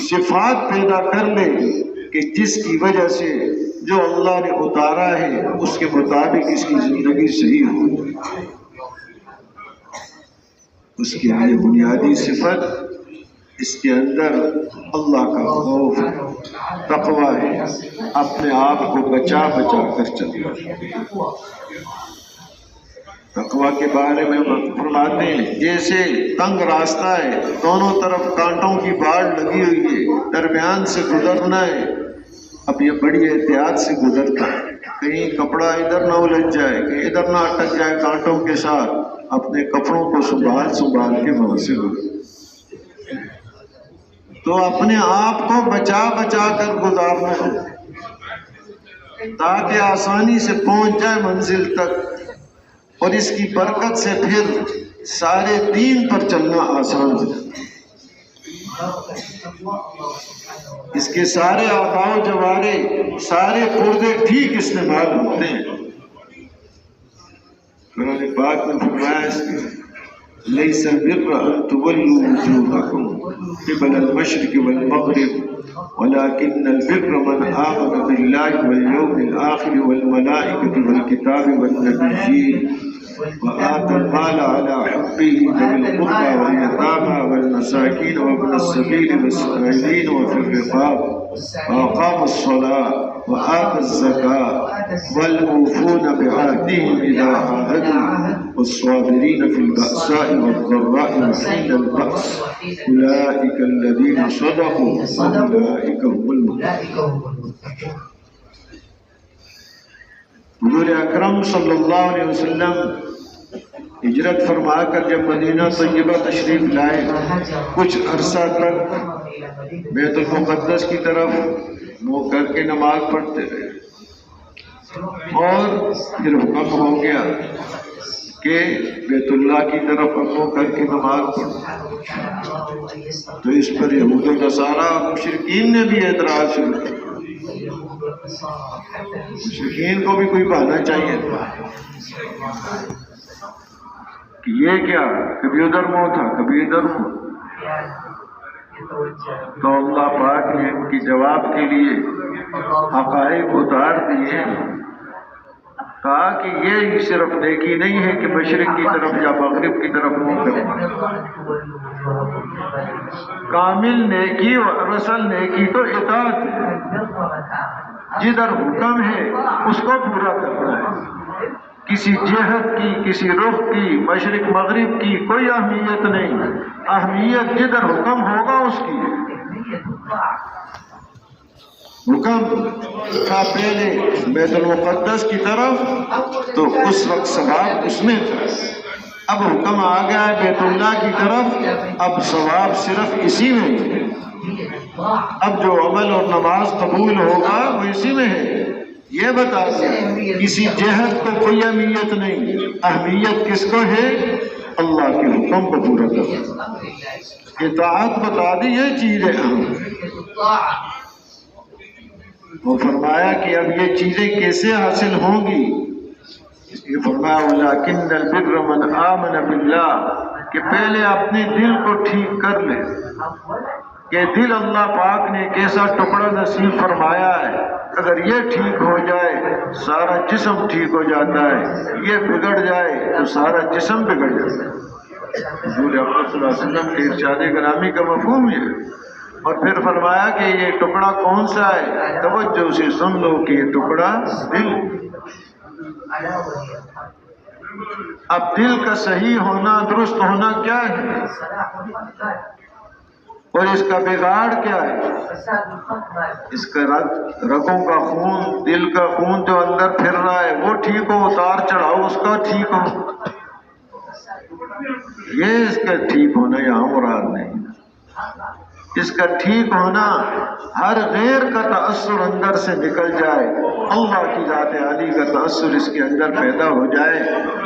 صفات پیدا کر لے کہ جس کی وجہ سے جو اللہ نے اتارا ہے اس کے مطابق اس کی زندگی صحیح ہو. اس کے لیے بنیادی صفت اس کے اندر اللہ کا خوف، تقویٰ ہے، اپنے آپ کو بچا بچا کر چلنا. تقویٰ کے بارے میں فرماتے ہیں جیسے تنگ راستہ ہے، دونوں طرف کانٹوں کی باڑ لگی ہوئی ہے، درمیان سے گزرنا ہے. اب یہ بڑی احتیاط سے گزرتا ہے، کہیں کپڑا ادھر نہ الجھ جائے، کہیں ادھر نہ اٹک جائے کانٹوں کے ساتھ. اپنے کپڑوں کو سنبھال کے وہاں سے گزر. تو اپنے آپ کو بچا بچا کر گزارنا ہے تاکہ آسانی سے پہنچ جائے منزل تک، اور اس کی برکت سے پھر سارے دین پر چلنا آسان ہو جاتا ہے۔ اس کے سارے اعضاء و جوارح، سارے پرزے ٹھیک استعمال ہوتے ہیں۔ قرآن پاک میں فرمایا اس کے لیس البر ان تولوا وجوهکم قبل المشرق والمغرب ولكن البر من آمن بالله واليوم الآخر والملائكة والكتاب والنبيين وآتى المال على حقه ذوي القربى واليتامى والمساكين وابن السبيل والسائلين وفي الرقاب وأقام الصلاة وآتى الزكاة والموفون بعهدهم إذا عاهدوا والصابرين في البأساء والضراء وحين البأس أولئك الذين صدقوا وأولئك هم المتقون۔ حضور اکرم صلی اللہ علیہ وسلم ہجرت فرما کر جب مدینہ طیبہ تشریف لائے، کچھ عرصہ تک بیت المقدس کی طرف منہ کر کے نماز پڑھتے رہے، اور پھر حکم ہو گیا کہ بیت اللہ کی طرف منہ کر کے نماز پڑھو، تو اس پر یہود و نصارہ اور مشرکین نے بھی اعتراض شروع کیا۔ مشرکین کو بھی کوئی بہانا چاہیے تھا کہ یہ کیا، کبھی ادھر منہ تھا کبھی ادھر منہ۔ تو اللہ پاک نے ان کی جواب کے لیے حقائق اتار دیے، کہا کہ یہ صرف نیکی نہیں ہے کہ مشرق کی طرف یا مغرب کی طرف منہ کریں، کامل نیکی اور اصل نیکی تو اطاعت ہے، جدھر حکم ہے اس کو پورا کرنا ہے۔ کسی جہت کی، کسی رخ کی، مشرق مغرب کی کوئی اہمیت نہیں، اہمیت جدھر حکم ہوگا اس کی ہے۔ حکم تھا پہلے بیت المقدس کی طرف تو اس وقت ثواب اس میں تھا، اب حکم آ گیا ہے بیت اللہ کی طرف، اب ثواب صرف اسی میں ہے۔ اب جو عمل اور نماز قبول ہوگا وہ اسی میں ہے۔ یہ بتا دیا کسی جہت کو کوئی اہمیت نہیں، اہمیت کس کو ہے؟ اللہ کے حکم کو پورا کرنا، اطاعت بتا دی، یہ چیز ہے اہم۔ وہ فرمایا کہ اب یہ چیزیں کیسے حاصل ہوں گی؟ یہ فرمایا وَلَكِنَّ الْبِرَّ مَنْ آمَنَ بِاللَّهِ، کہ پہلے اپنے دل کو ٹھیک کر لے کہ دل اللہ پاک نے کیسا ٹکڑا نصیب فرمایا ہے، اگر یہ ٹھیک ہو جائے سارا جسم ٹھیک ہو جاتا ہے، یہ بگڑ جائے تو سارا جسم بگڑ جاتا ہے۔ حضور اکرم صلی اللہ علیہ وسلم کے ارشاد گرامی کا مفہوم یہ ہے۔ اور پھر فرمایا کہ یہ ٹکڑا کون سا ہے؟ توجہ سے سن لو کہ یہ ٹکڑا دل۔ اب دل کا صحیح ہونا، درست ہونا کیا ہے، اور اس کا بگاڑ کیا ہے؟ اس کا رگوں کا خون، دل کا خون جو اندر پھر رہا ہے وہ ٹھیک ہو، اتار چڑھاؤ اس کا ٹھیک ہو، یہ اس کا ٹھیک ہونا یہاں مراد نہیں۔ اس کا ٹھیک ہونا ہر غیر کا تأثر اندر سے نکل جائے، اللہ کی ذات عالی کا تأثر اس کے اندر پیدا ہو جائے۔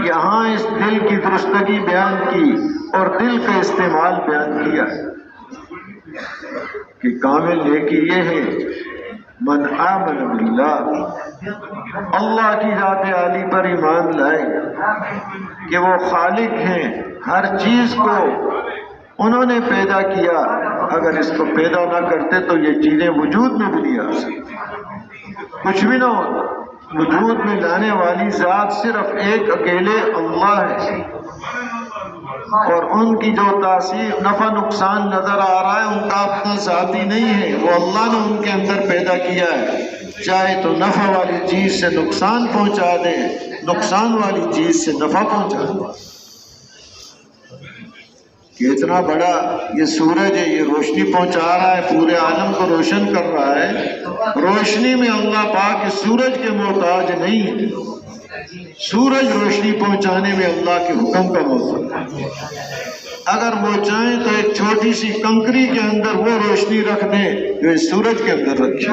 یہاں اس دل کی درستگی بیان کی اور دل کا استعمال بیان کیا کہ کامل نیکی یہ ہے من آمن باللہ، اللہ کی ذات عالی پر ایمان لائے کہ وہ خالق ہیں، ہر چیز کو انہوں نے پیدا کیا، اگر اس کو پیدا نہ کرتے تو یہ چیزیں وجود میں بھی نہیں آ سکتی، کچھ بھی نہ ہوتا۔ وجود میں لانے والی ذات صرف ایک اکیلے اللہ ہے، اور ان کی جو تاثیر نفع نقصان نظر آ رہا ہے ان کا اپنا ذاتی نہیں ہے، وہ اللہ نے ان کے اندر پیدا کیا ہے، چاہے تو نفع والی چیز سے نقصان پہنچا دے، نقصان والی چیز سے نفع پہنچا دے۔ کہ اتنا بڑا یہ سورج ہے، یہ روشنی پہنچا رہا ہے، پورے عالم کو روشن کر رہا ہے، روشنی میں اللہ پاک اس سورج کے محتاج نہیں ہے، سورج روشنی پہنچانے میں اللہ کے حکم کا محتاج ہے۔ اگر وہ چاہیں تو ایک چھوٹی سی کنکری کے اندر وہ روشنی رکھ دیں جو اس سورج کے اندر رکھی،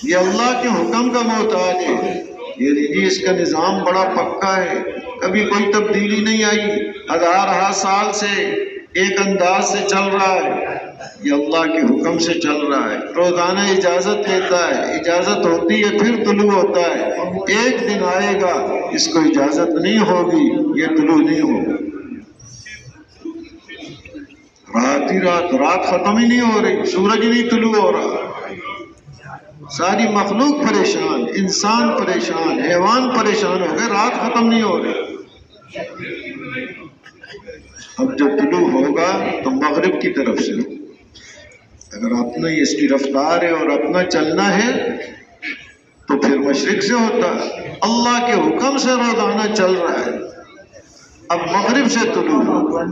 یہ اللہ کے حکم کا محتاج ہے۔ یہ جی اس کا نظام بڑا پکا ہے، کبھی کوئی تبدیلی نہیں آئی، ہزارہ سال سے ایک انداز سے چل رہا ہے، یہ اللہ کے حکم سے چل رہا ہے، روزانہ اجازت لیتا ہے، اجازت ہوتی ہے پھر طلوع ہوتا ہے، ایک دن آئے گا اس کو اجازت نہیں ہوگی، یہ طلوع نہیں ہوگا، رات ہی رات ختم ہی نہیں ہو رہی، سورج نہیں طلوع ہو رہا، ساری مخلوق پریشان، انسان پریشان، حیوان پریشان ہو گئے، رات ختم نہیں ہو رہی۔ اب جو طلوع ہوگا تو مغرب کی طرف سے ہوگا، اگر اپنا اس کی رفتار ہے اور اپنا چلنا ہے تو پھر مشرق سے ہوتا ہے، اللہ کے حکم سے روزانہ چل رہا ہے، اب مغرب سے طلوع ہوگا،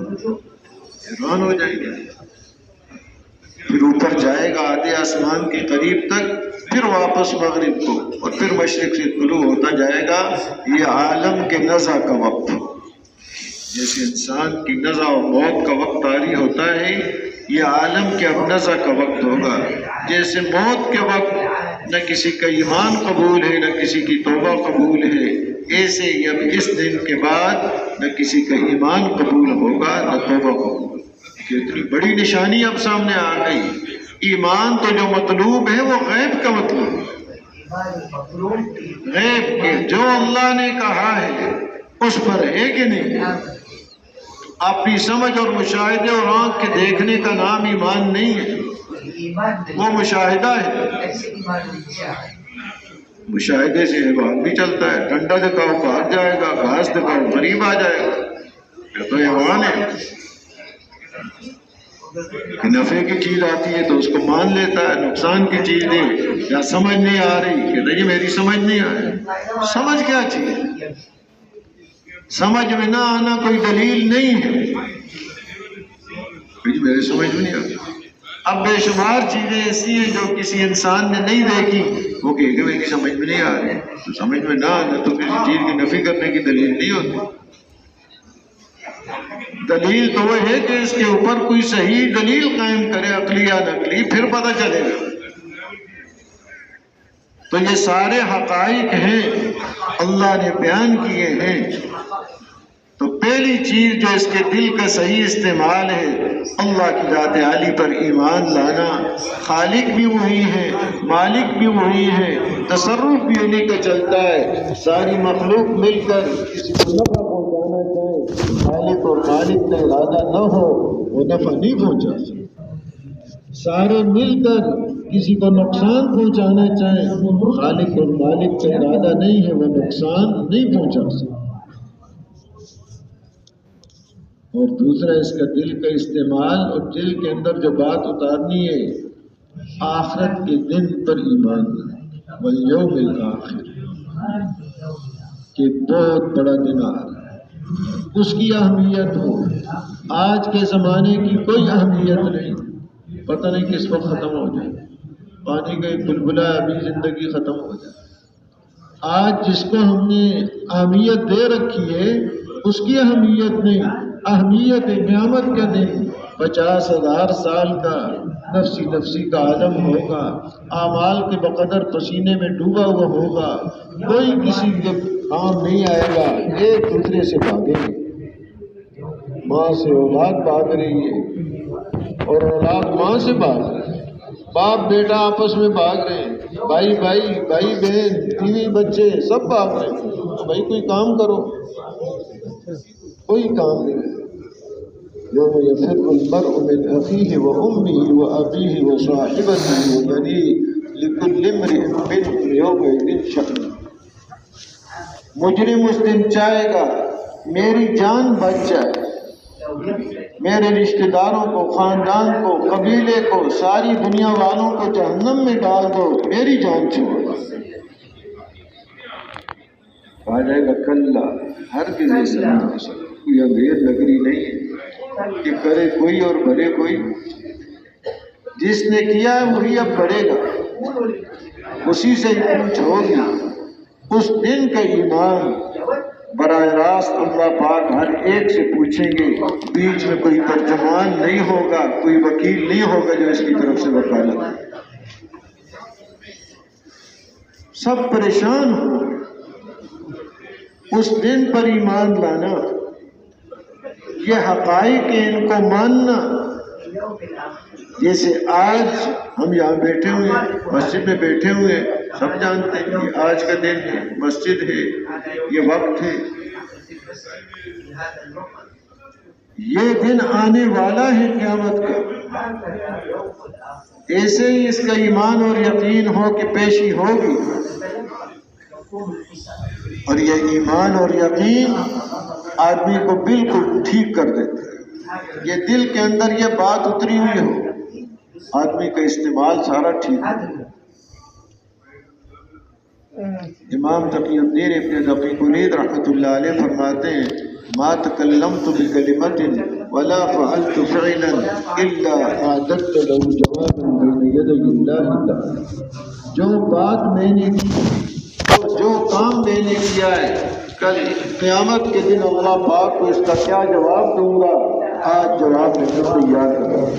حیران ہو جائیں گے، پھر اوپر جائے گا آدھے آسمان کے قریب تک، پھر واپس مغرب کو، اور پھر مشرق سے طلوع ہوتا جائے گا۔ یہ عالم کے نزع کا وقت، جیسے انسان کی نزع و موت کا وقت طاری ہوتا ہے، یہ عالم کے اب نزع کا وقت ہوگا، جیسے موت کے وقت نہ کسی کا ایمان قبول ہے نہ کسی کی توبہ قبول ہے، ایسے ہی اب اس دن کے بعد نہ کسی کا ایمان قبول ہوگا نہ توبہ قبول۔ اتنی بڑی نشانی اب سامنے آ گئی، ایمان تو جو مطلوب ہے وہ غیب کا مطلوب ہے، غیب کے جو اللہ نے کہا ہے اس پر ہے کہ نہیں، اپنی سمجھ اور مشاہدے اور آنکھ کے دیکھنے کا نام ایمان نہیں ہے، وہ مشاہدہ ہے، مشاہدے سے حیوان بھی چلتا ہے، ڈنڈا دکھاؤ باہر جائے گا، گھاس دکھاؤ قریب آ جائے گا، یہ تو حیوان ہے، کہ نفع کی چیز آتی ہے تو اس کو مان لیتا ہے، نقصان کی چیز نہیں، یا سمجھ نہیں آ رہی کہتا ہے یہ میری سمجھ نہیں آ رہی، سمجھ کیا چیز، سمجھ میں نہ آنا کوئی دلیل نہیں ہے، کہ میرے سمجھ میں نہیں آتی۔ اب بے شمار چیزیں ایسی ہیں جو کسی انسان نے نہیں دیکھی، وہ کہے کہ میری سمجھ میں نہیں آ رہی، تو سمجھ میں نہ آنا تو کسی چیز کی نفی کرنے کی دلیل نہیں ہوتی، دلیل تو وہ ہے کہ اس کے اوپر کوئی صحیح دلیل قائم کرے، عقلی یا نقلی، پھر پتہ چلے گا۔ تو یہ سارے حقائق ہیں اللہ نے بیان کیے ہیں، تو پہلی چیز جو اس کے دل کا صحیح استعمال ہے، اللہ کی ذات عالی پر ایمان لانا، خالق بھی وہی ہے، مالک بھی وہی ہے، تصرف بھی انہیں کا چلتا ہے، ساری مخلوق مل کر کسی کو نفع پہنچانا چاہے، خالق اور مالک کا ارادہ نہ ہو وہ نفع نہیں پہنچا سکتے، سارے مل کر کسی کو نقصان پہنچانا چاہے، خالق اور مالک کا ارادہ نہیں ہے وہ نقصان نہیں پہنچا سکتے۔ اور دوسرا اس کا دل کا استعمال، اور دل کے اندر جو بات اتارنی ہے، آخرت کے دن پر ایمان والیوم الآخر، کہ بہت بڑا دن آ رہا ہے، اس کی اہمیت ہو، آج کے زمانے کی کوئی اہمیت نہیں، پتہ نہیں کس وقت ختم ہو جائے، پانی کا ایک بلبلہ ابھی زندگی ختم ہو جائے، آج جس کو ہم نے اہمیت دے رکھی ہے اس کی اہمیت نہیں، اہمیت قیامت کا دن 50,000 سال کا نفسی نفسی کا عالم ہوگا، اعمال کے بقدر پسینے میں ڈوبا ہوا ہوگا، کوئی کسی کے کام نہیں آئے گا، ایک دوسرے سے بھاگیں گے، ماں سے اولاد بھاگ رہی ہے اور اولاد ماں سے بھاگ رہی ہے، باپ بیٹا آپس میں بھاگ رہے ہیں، بھائی بہن بیوی بچے سب بھاگ رہے ہیں، تو بھائی کوئی کام کرو، کوئی کام نہیں۔ یوم یفر المرء من اخیہ وامہ وابیہ وصاحبتہ وبنیہ لکل امرئ منہم یومئذ شأن۔ مجرم اس دن چاہے گا میری جان بچ جائے، میرے رشتہ داروں کو، خاندان کو، قبیلے کو، ساری دنیا والوں کو جہنم میں ڈال دو، میری جان چھوڑو، آ جائے گا کلا ہرگز ایسا نہیں ہو سکتا، کوئی اندھیر نگری نہیں ہے کہ کرے کوئی اور بھرے کوئی، جس نے کیا ہے وہی اب بڑھے گا، اسی سے پوچھ ہوگی۔ اس دن کا ایمان براہ راست اللہ پاک ہر ایک سے پوچھیں گے، بیچ میں کوئی ترجمان نہیں ہوگا، کوئی وکیل نہیں ہوگا جو اس کی طرف سے وکالت، سب پریشان ہوں، اس دن پر ایمان لانا، یہ حقائق ہیں، ان کو ماننا۔ جیسے آج ہم یہاں بیٹھے ہوئے ہیں، مسجد میں بیٹھے ہوئے ہیں، سب جانتے ہیں کہ آج کا دن ہے، مسجد ہے، یہ وقت ہے، یہ دن آنے والا ہے قیامت کا۔ ایسے ہی اس کا ایمان اور یقین ہو کہ پیشی ہوگی، اور یہ ایمان اور یقین آدمی کو بالکل ٹھیک کر دیتا ہے۔ یہ دل کے اندر یہ بات اتری ہوئی ہو، آدمی کا استعمال سارا ٹھیک ہے۔ امام تقی الدین ابن دقیق العید رحمۃ اللہ علیہ فرماتے ہیں: ما تکلمت بکلمۃ ولا فعلت فعلا الا اعددت له جوابا بین یدی اللہ تعالی۔ جو بات میں نے کی، جو کام میں نے کیا ہے، کل قیامت کے دن اللہ پاک کو اس کا کیا جواب دوں گا، آج جواب میں تیار کر رہا ہوں۔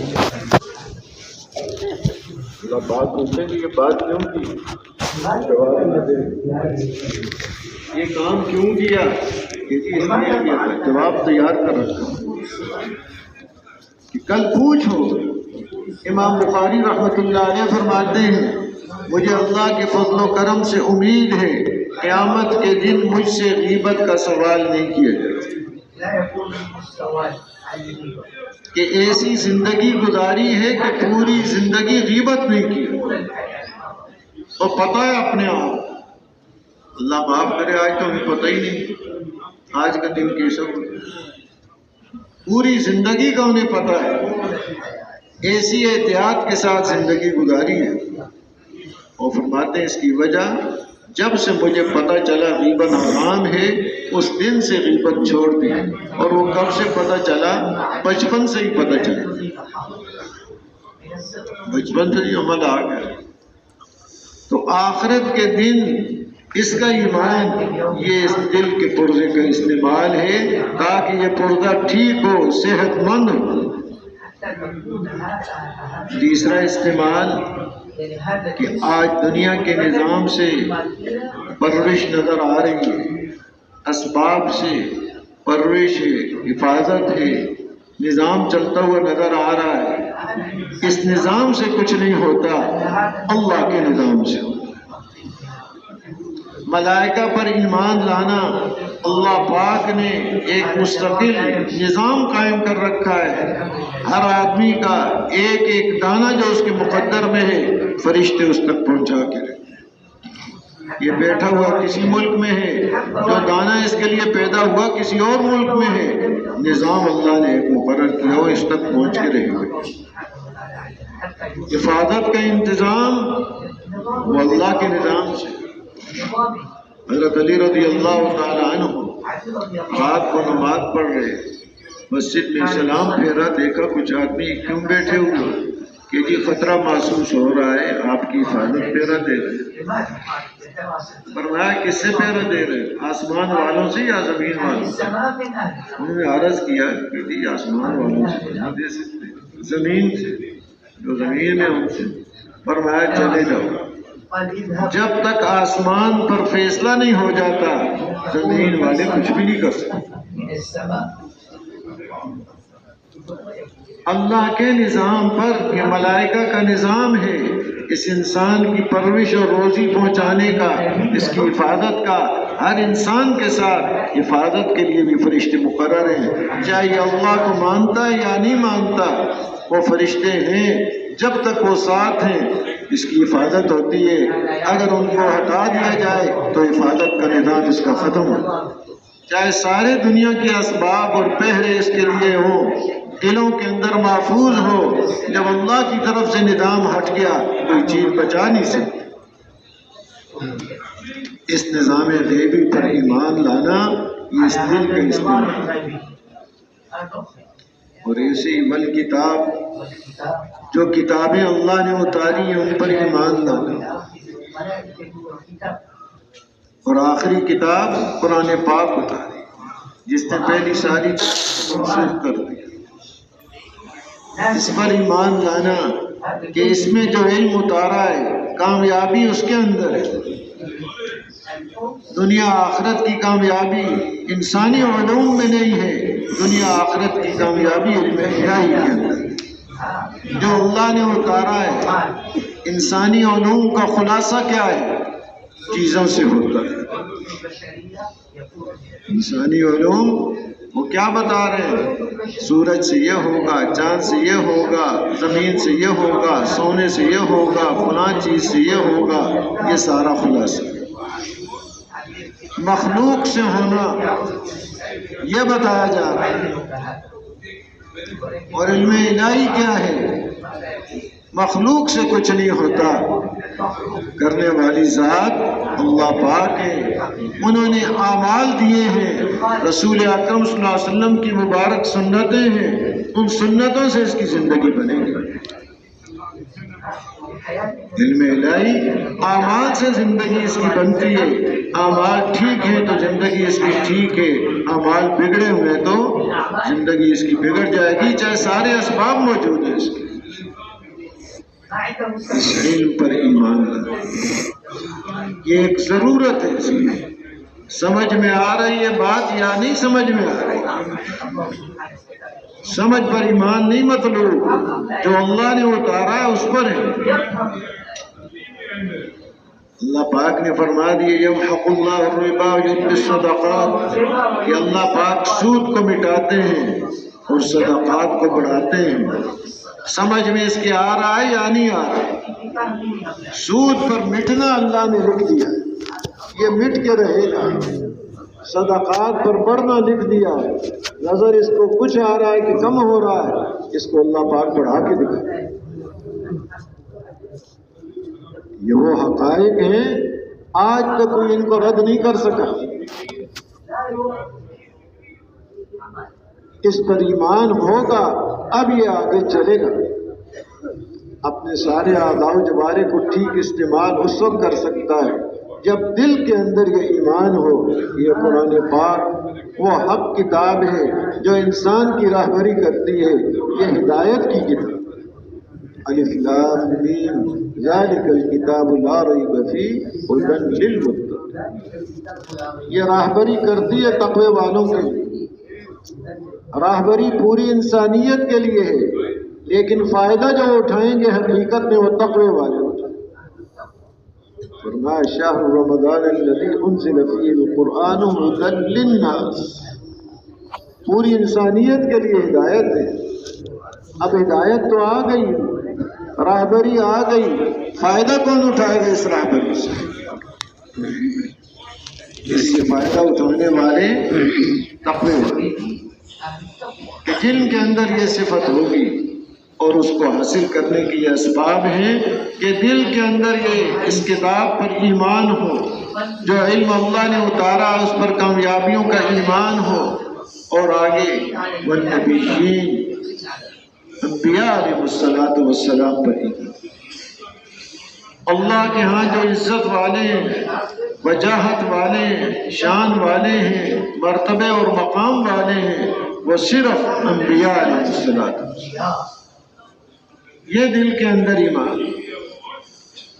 اللہ پاک پوچھیں گے یہ بات کیوں کی، جواب نہ دے، یہ کام کیوں کیا، کہ جی اس لیے کیا تھا، جواب تیار کر رکھا ہوں کہ کل پوچھو۔ امام بخاری رحمۃ اللہ علیہ فرماتے ہیں: مجھے اللہ کے فضل و کرم سے امید ہے قیامت کے دن مجھ سے غیبت کا سوال نہیں کیا جائے گا، کہ ایسی زندگی گزاری ہے کہ پوری زندگی غیبت نہیں کی، اور پتہ ہے اپنے آپ، اللہ معاف کرے آج تو ہمیں پتہ ہی نہیں آج کا دن کیسا ہو، پوری زندگی کا انہیں پتہ ہے، ایسی احتیاط کے ساتھ زندگی گزاری ہے۔ اور فرماتے ہیں اس کی وجہ، جب سے مجھے پتہ چلا غیبت حرام ہے، اس دن سے غیبت چھوڑ دی۔ اور وہ کب سے پتہ چلا؟ بچپن سے ہی پتہ چلا، بچپن سے ہی عمل آ گیا۔ تو آخرت کے دن اس کا ایمان یہ اس دل کے پرزے کا استعمال ہے، تاکہ یہ پردہ ٹھیک ہو، صحت مند ہو۔ تیسرا استعمال کہ آج دنیا کے نظام سے پرورش نظر آ رہی ہے، اسباب سے پرورش ہے، حفاظت ہے، نظام چلتا ہوا نظر آ رہا ہے۔ اس نظام سے کچھ نہیں ہوتا، اللہ کے نظام سے ہوتا۔ ملائکہ پر ایمان لانا، اللہ پاک نے ایک مستقل نظام قائم کر رکھا ہے، ہر آدمی کا ایک ایک دانہ جو اس کے مقدر میں ہے، فرشتے اس تک پہنچا کے رہتے ہیں۔ یہ بیٹھا ہوا کسی ملک میں ہے، جو دانہ اس کے لیے پیدا ہوا کسی اور ملک میں ہے، نظام اللہ نے ایک مقرر کیا ہو، اس تک پہنچ کے رہے ہوئے۔ حفاظت کا انتظام وہ اللہ کے نظام سے۔ حضرت علی رضی اللہ تعالی عنہ رات کو نماز پڑھ رہے، مسجد میں سلام پھیرا، دیکھا کچھ آدمی کیوں بیٹھے ہوئے، کہ جی خطرہ محسوس ہو رہا ہے، آپ کی حفاظت پھیرا دے رہے۔ فرمایا کس سے پھیرا دے رہے؟ آسمان والوں سے یا زمین والوں سے؟ انہوں نے عرض کیا کہ جی آسمان والوں سے نہیں دے سکتے، زمین سے، جو زمین ہے ان سے۔ فرمایا چلے جاؤ، جب تک آسمان پر فیصلہ نہیں ہو جاتا زمین والے کچھ بھی نہیں کر سکتے۔ اللہ کے نظام پر، یہ ملائکہ کا نظام ہے، اس انسان کی پرورش اور روزی پہنچانے کا، اس کی حفاظت کا، ہر انسان کے ساتھ حفاظت کے لیے بھی فرشتے مقرر ہیں، چاہے یہ اللہ کو مانتا ہے یا نہیں مانتا، وہ فرشتے ہیں، جب تک وہ ساتھ ہیں اس کی حفاظت ہوتی ہے، اگر ان کو ہٹا دیا جائے تو حفاظت کا نظام اس کا ختم ہوتا ہے۔ چاہے سارے دنیا کے اسباب اور پہرے اس کے لیے ہوں، قلعوں کے اندر محفوظ ہو، جب اللہ کی طرف سے نظام ہٹ گیا کوئی چیز بچا نہیں سکتی۔ اس نظام غیبی پر ایمان لانا یہ اس دل کا استعمال، اور ایسی کتاب، جو کتابیں اللہ نے اتاری ہیں ان پر ایمان لانا، اور آخری کتاب قرآن پاک اتاری جس نے پہلی ساری منسوخ کر دی، اس پر ایمان لانا کہ اس میں جو علم اتارا ہے کامیابی اس کے اندر ہے، دنیا آخرت کی کامیابی انسانی علوم میں نہیں ہے، دنیا آخرت کی کامیابی علم الہی کے اندر جو اللہ نے اتارا ہے۔ انسانی علوم کا خلاصہ کیا ہے؟ چیزوں سے ہوتا ہے۔ انسانی علوم وہ کیا بتا رہے ہیں؟ سورج سے یہ ہوگا، چاند سے یہ ہوگا، زمین سے یہ ہوگا، سونے سے یہ ہوگا، فلاں چیز سے یہ ہوگا، یہ سارا خلاصہ ہے۔ مخلوق سے ہونا یہ بتایا جا رہا ہے۔ اور علم الہی کیا ہے؟ مخلوق سے کچھ نہیں ہوتا، کرنے والی ذات اللہ پاک ہے۔ انہوں نے اعمال دیے ہیں، رسول اکرم صلی اللہ علیہ وسلم کی مبارک سنتیں ہیں، ان سنتوں سے اس کی زندگی بنے گی۔ علم الہی اعمال سے زندگی اس کی بنتی ہے۔ اعمال ٹھیک ہے تو زندگی اس کی ٹھیک ہے، اعمال بگڑے ہوئے تو زندگی اس کی بگڑ جائے گی، چاہے سارے اسباب موجود ہیں اس کے۔ اس علم پر ایمان لانا یہ ایک ضرورت ہے۔ اس میں سمجھ میں آ رہی ہے بات یا نہیں سمجھ میں آ رہی؟ سمجھ پر ایمان نہیں مطلوب، جو اللہ نے اتارا ہے اس پر ہے۔ اللہ پاک نے فرما دیے یمحق اللہ الربا ویربی الصدقات کہ اللہ پاک سود کو مٹاتے ہیں اور صدقات کو بڑھاتے ہیں۔ سمجھ میں اس کے آ رہا ہے یا نہیں آ رہا؟ سود پر مٹنا اللہ نے لکھ دیا، یہ مٹ کے رہے گا۔ صدقات پر بڑھنا لکھ دیا، نظر اس کو کچھ آ رہا ہے کہ کم ہو رہا ہے، اس کو اللہ پاک بڑھا کے دکھا۔ یہ وہ حقائق ہیں آج تک کوئی ان کو رد نہیں کر سکا۔ اس پر ایمان ہوگا اب یہ آگے چلے گا۔ اپنے سارے اعضاء و جوارح کو ٹھیک استعمال اس وقت کر سکتا ہے جب دل کے اندر یہ ایمان ہو۔ یہ قرآن پاک وہ حق کتاب ہے جو انسان کی راہبری کرتی ہے، یہ ہدایت کی کتاب۔ الف لام میم ذالک الکتاب لا ریب فیہ ھدی للمتقین، یہ راہبری کرتی ہے تقوی والوں کے لیے۔ راہبری پوری انسانیت کے لیے ہے، لیکن فائدہ جو اٹھائیں گے حقیقت میں وہ تقوی والے اٹھائیں گے۔ فرمایا شہر رمضان الذی انزل فیہ القرآن ھدی للناس، پوری انسانیت کے لیے ہدایت ہے۔ اب ہدایت تو آ گئی، راہبری آ گئی، فائدہ کون اٹھائے گا اس راہبری سے؟ اس سے فائدہ اٹھانے والے تقوی والے کہ جن کے اندر یہ صفت ہوگی اور اس کو حاصل کرنے کی یہ اسباب ہیں کہ دل کے اندر یہ اس کتاب پر ایمان ہو، جو علم اللہ نے اتارا اس پر کامیابیوں کا ایمان ہو، اور آگے والنبیین انبیاء علیہ السلام پر ایمان۔ اللہ کے ہاں جو عزت والے ہیں، وجاہت والے ہیں، شان والے ہیں، مرتبے اور مقام والے ہیں، وہ صرف انبیاء علیہ السلام۔ یہ دل کے اندر ایمان،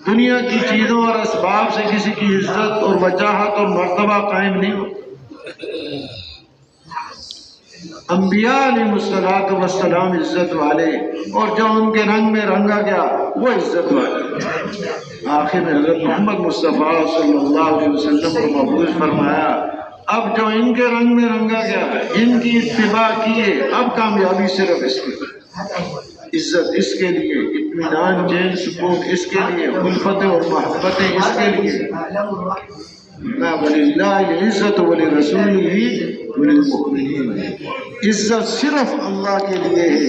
دنیا کی چیزوں اور اسباب سے کسی کی عزت اور وجاہت اور مرتبہ قائم نہیں ہو۔ انبیاء علیہ السلام عزت والے، اور جو ان کے رنگ میں رنگا گیا وہ عزت والے۔ آخر میں حضرت محمد مصطفیٰ صلی اللہ علیہ وسلم کو مبعوث فرمایا، اب جو ان کے رنگ میں رنگا گیا، ان کی اتباع کیے، اب کامیابی صرف اس کی، عزت اس کے لیے، اطمینان چین سکون اس کے لیے، الفتیں اور محبتیں اس کے لیے۔ وَلِلَّهِ الْعِزَّةُ وَلِرَسُولِهِ وَلِلْمُؤْمِنِينَ، عزت صرف اللہ کے لیے ہے،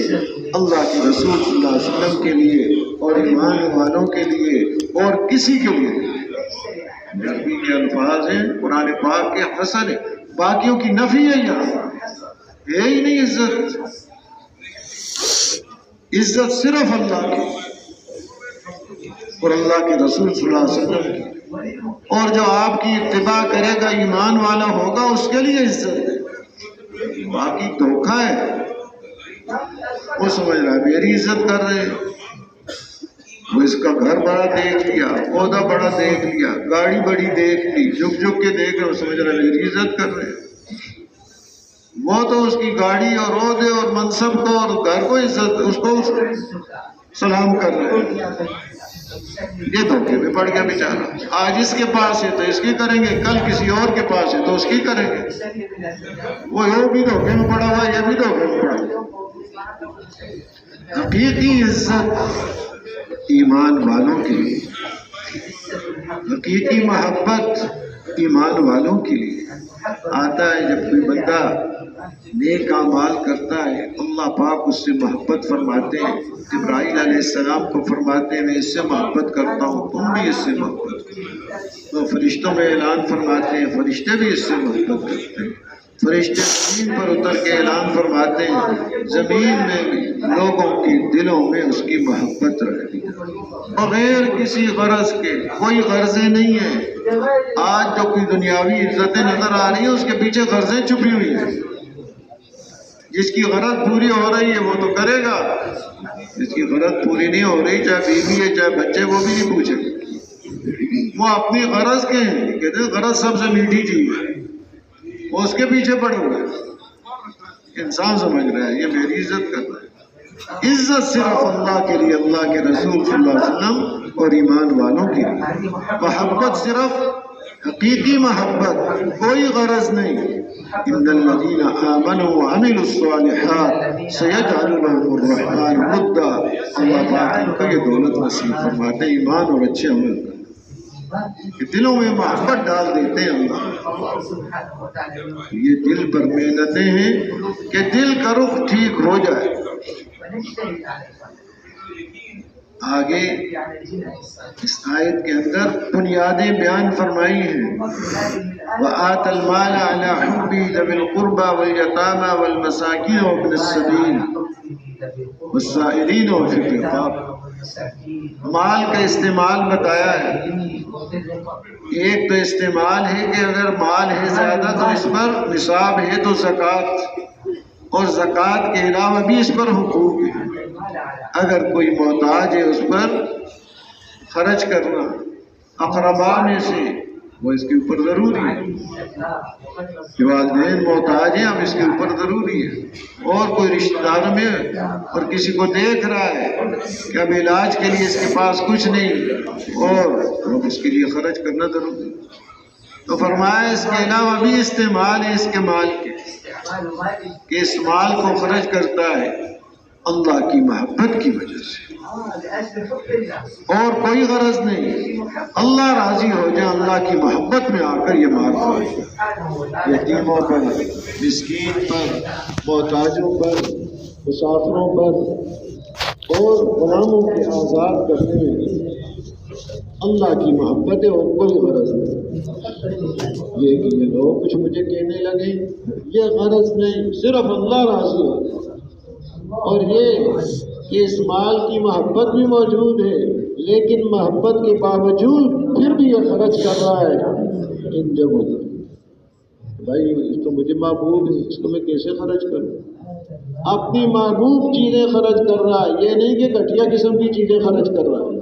اللہ کے رسول صلی اللہ علیہ وسلم کے لیے اور ایمان والوں کے لیے، اور کسی کے لیے نہیں۔ نبی کے الفاظ ہیں قرآن پاک کے حسن ہے، باقیوں کی نفی ہے، یہاں ہے ہی نہیں عزت۔ عزت صرف اللہ کی اور اللہ کے رسول صلی اللہ علیہ وسلم کی، اور جو آپ کی اتباع کرے گا ایمان والا ہوگا اس کے لیے عزت ہے۔ باقی دھوکہ ہے، وہ سمجھ رہا ہے میری عزت کر رہے ہیں، وہ اس کا گھر بڑا دیکھ لیا، عہدہ بڑا دیکھ لیا، گاڑی بڑی دیکھ لی، جھک جھک کے دیکھ رہے، سمجھ رہے میری عزت کر رہے ہیں۔ وہ تو اس کی گاڑی اور عہدے اور منصب کو اور گھر کو عزت، اس کو سلام کر رہے ہیں۔ یہ دھوکے میں پڑ گیا بیچارہ۔ آج اس کے پاس ہے تو اس کی کریں گے، کل کسی اور کے پاس ہے تو اس کی کریں گے۔ وہ بھی دھوکے میں پڑا ہوا، یہ بھی دھوکے میں پڑا ہوا۔ حقیقی عزت ایمان والوں کے لیے، حقیقی محبت ایمان والوں کے لیے آتا ہے۔ جب کوئی بندہ نیک اعمال کرتا ہے، اللہ پاک اس سے محبت فرماتے ہیں۔ جبرائیل علیہ السلام کو فرماتے ہیں میں اس سے محبت کرتا ہوں، تم بھی اس سے محبت کرو۔ تو فرشتوں میں اعلان فرماتے ہیں، فرشتے بھی اس سے محبت کرتے ہیں۔ فرشتے زمین پر اتر کے اعلان فرماتے ہیں، زمین میں بھی لوگوں کے دلوں میں اس کی محبت رکھ دی بغیر کسی غرض کے۔ کوئی غرضیں نہیں ہیں۔ آج جو کوئی دنیاوی عزتیں نظر آ رہی ہیں اس کے پیچھے غرضیں چھپی ہوئی ہیں۔ جس کی غرض پوری ہو رہی ہے وہ تو کرے گا، جس کی غرض پوری نہیں ہو رہی، چاہے بیوی ہے چاہے بچے، وہ بھی نہیں پوچھیں گے۔ وہ اپنی غرض کے ہیں، کہتے ہیں غرض سب سے میٹھی چیز ہے، وہ اس کے پیچھے پڑے ہوئے ہیں۔ انسان سمجھ رہا ہے یہ میری عزت کر رہا ہے۔ عزت صرف اللہ کے لیے، اللہ کے رسول صلی اللہ علیہ وسلم اور ایمان والوں کے لیے۔ محبت صرف حقیقی محبت، کوئی غرض نہیں۔ ان الذین آمنوا وعملوا الصالحات سیجعل لهم الرحمن ودا۔ اللہ پاک ان کو یہ دولت نصیب فرماتے ہیں، ایمان اور اچھے عمل کہ دلوں میں محبت ڈال دیتے ہیں اللہ۔ یہ دل پر محنتیں ہیں کہ دل کا رخ ٹھیک ہو جائے۔ آگے اس آیت کے اندر بنیادیں بیان فرمائی ہیں۔ وَآتَ الْمَالَ عَلَى حُبِّهِ ذَوِي الْقُرْبَى وَالْيَتَامَى وَالْمَسَاكِينَ وَابْنَ السَّبِيلِ وَالسَّائِلِينَ وَفِي الرِّقَابِ۔ مال کا استعمال بتایا ہے۔ ایک تو استعمال ہے کہ اگر مال ہے زیادہ تو اس پر نصاب ہے تو زکوٰۃ، اور زکوٰۃ کے علاوہ بھی اس پر حقوق ہے۔ اگر کوئی محتاج ہے اس پر خرچ کرنا، اقربا میں سے وہ اس کے اوپر ضروری ہے۔ کہ والدین محتاج ہیں، اب اس کے اوپر ضروری ہے۔ اور کوئی رشتہ دار میں اور کسی کو دیکھ رہا ہے کہ اب علاج کے لیے اس کے پاس کچھ نہیں اور اب اس کے لیے خرچ کرنا ضروری ہے، تو فرمایا اس کے علاوہ بھی استعمال ہے اس کے مال کے، کہ اس مال کو خرچ کرتا ہے اللہ کی محبت کی وجہ سے، اور کوئی غرض نہیں، اللہ راضی ہو جائے، اللہ کی محبت میں آ کر یہ مال خرچ۔ یتیموں پر، مسکین پر، محتاجوں پر، مسافروں پر اور غلاموں کے آزاد کرنے میں اللہ کی محبت ہے اور کوئی غرض نہیں۔ یہ کہ یہ لوگ کچھ مجھے کہنے لگے، یہ غرض نہیں، صرف اللہ راضی ہو۔ اور یہ کہ اس مال کی محبت بھی موجود ہے، لیکن محبت کے باوجود پھر بھی یہ خرچ کر رہا ہے ان جگہوں پر۔ بھائی اس تو مجھے محبوب ہے، اس کو میں کیسے خرچ کروں؟ اپنی محبوب چیزیں خرچ کر رہا ہے، یہ نہیں کہ گھٹیا قسم کی چیزیں خرچ کر رہا ہے۔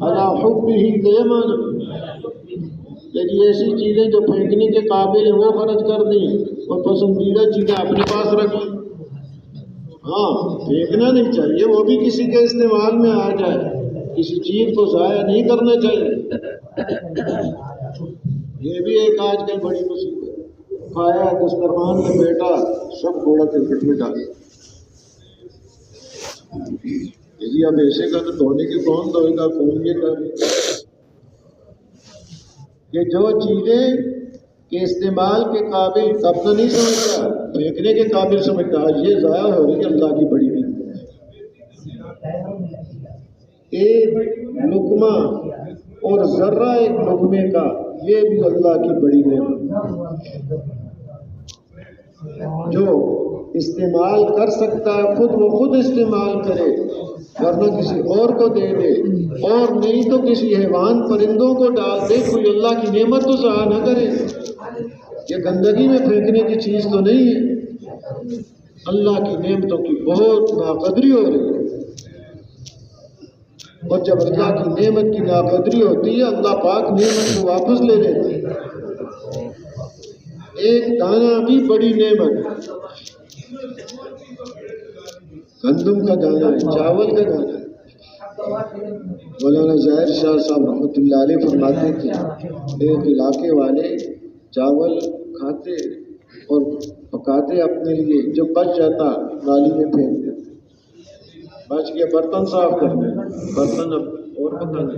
علی حبہ دیمن، یعنی ایسی چیزیں جو پھینکنے کے قابل ہیں وہ خرچ کر دیں اور پسندیدہ چیزیں اپنے پاس رکھیں۔ ہاں پھینکنا نہیں چاہیے، وہ بھی کسی کے استعمال میں آ جائے، کسی چیز کو ضائع نہیں کرنا چاہیے۔ یہ بھی ایک آج کل بڑی مصیبت، کھایا دسترخوان میں بیٹھا سب گھوڑا کرکٹ میں ڈالے۔ جی اب ایسے کا تو دھونے کی کون دھوئے گا، کون یہ کر یہ جو چیزیں کہ استعمال کے قابل تب تو نہیں سمجھتا، پھینکنے کے قابل سمجھتا، یہ ضائع ہو رہی ہے اللہ کی بڑی نعمت۔ ایک لقمہ اور ذرہ ایک لقمے کا، یہ بھی اللہ کی بڑی نعمت۔ جو استعمال کر سکتا ہے خود وہ خود استعمال کرے، ورنہ کسی اور کو دے دے، اور نہیں تو کسی حیوان پرندوں کو ڈال دے، کوئی اللہ کی نعمت تو ضائع نہ کرے۔ یہ گندگی میں پھینکنے کی چیز تو نہیں ہے، اللہ کی نعمتوں کی بہت ناقدری ہو رہی ہے۔ اور جب اللہ کی نعمت کی ناقدری ہوتی ہے اللہ پاک نعمت کو واپس لے لیتے ہیں۔ ایک دانہ بھی بڑی نعمت ہے، گندم کا دانہ ہے، چاول کا دانہ ہے۔ مولانا ظاہر شاہ صاحب رحمۃ اللہ علیہ فرماتے تھے ایک علاقے والے چاول کھاتے اور پکاتے اپنے لیے، جب بچ جاتا نالی میں پھینک دیتے، بچ کے برتن صاف کرنے، برتن اب اور پکانے۔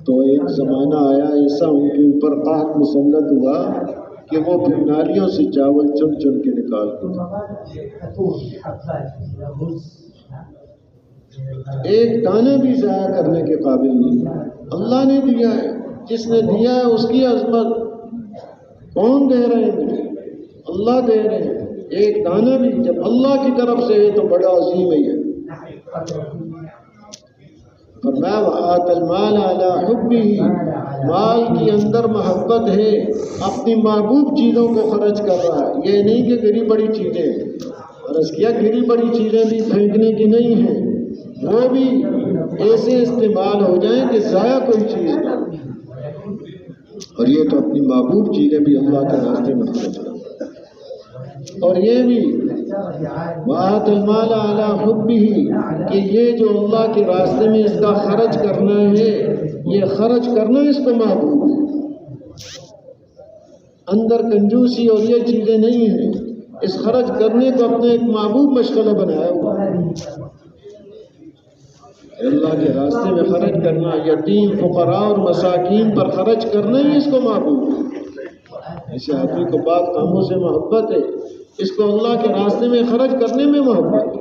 تو ایک زمانہ آیا ایسا ان کے اوپر قحط مسلط ہوا کہ وہ پھر نالیوں سے چاول چن چن کے نکالتے تھے۔ ایک دانہ بھی ضائع کرنے کے قابل نہیں، اللہ نے دیا ہے، جس نے دیا ہے اس کی عظمت کون دے رہے ہیں مجھے؟ اللہ دے رہے ہیں۔ ایک دانہ بھی جب اللہ کی طرف سے ہے تو بڑا عظیم ہے یہ۔ فرمایا وآت المال علی حبہ، مال کے اندر محبت ہے، اپنی محبوب چیزوں کو خرچ کر رہا ہے، یہ نہیں کہ گری بڑی چیزیں، عرض کیا گری بڑی چیزیں بھی پھینکنے کی نہیں ہیں، وہ بھی ایسے استعمال ہو جائیں کہ ضائع کوئی چیز نہ ہو، اور یہ تو اپنی محبوب چیزیں بھی اللہ کے راستے میں خرچ کرنا۔ اور یہ بھی وآت المال علی حبہ کہ یہ جو اللہ کے راستے میں اس کا خرچ کرنا ہے، یہ خرچ کرنا اس کو محبوب ہے، اندر کنجوسی اور یہ چیزیں نہیں ہیں، اس خرچ کرنے کو اپنا ایک محبوب مشغلہ بنایا ہوا ہے۔ اللہ کے راستے میں خرچ کرنا، یتیم فقراء اور مساکین پر خرچ کرنا ہی اس کو محبوب ہے۔ ایسے آدمی کو بعض کاموں سے محبت ہے، اس کو اللہ کے راستے میں خرچ کرنے میں محبت ہے۔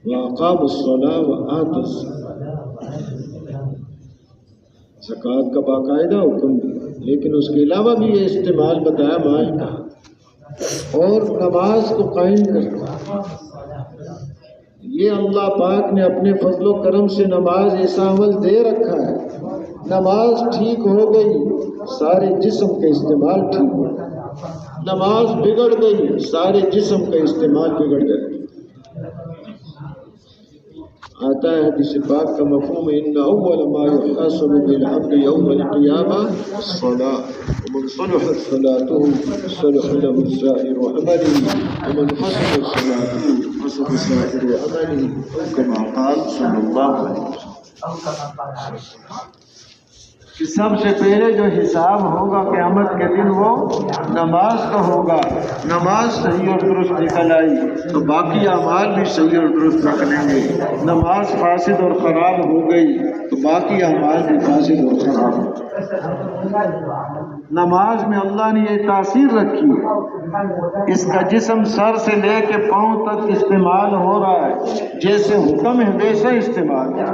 وَأَقَامُوا الصَّلَاةَ وَآتَوُا الزَّكَاةَ، زکوٰۃ کا باقاعدہ حکم دیا، لیکن اس کے علاوہ بھی یہ استعمال بتایا مال کا، اور نماز کو قائم کرتا۔ یہ اللہ پاک نے اپنے فضل و کرم سے نماز ایسا عمل دے رکھا ہے، نماز ٹھیک ہو گئی سارے جسم کا استعمال ٹھیک ہو گیا، نماز بگڑ گئی سارے جسم کا استعمال بگڑ گیا۔ آتا ہے حدیث پاک کا مفہوم ان اول ما يحاسب بالعبد يوم القيامه الصلاة ومن صلحت صلاته صلح له سائر عمله ومن فسدت صلاته فسد سائر عمله او كما قال صلی اللہ علیہ وسلم کہ سب سے پہلے جو حساب ہوگا قیامت کے دن وہ نماز کا ہوگا، نماز صحیح اور درست نکل آئی تو باقی اعمال بھی صحیح اور درست نکلیں گے، نماز فاسد اور خراب ہو گئی تو باقی اعمال بھی فاسد اور خراب ہو گئے۔ نماز میں اللہ نے یہ تاثیر رکھی ہے، اس کا جسم سر سے لے کے پاؤں تک استعمال ہو رہا ہے، جیسے حکم ہے ویسا استعمال ہے۔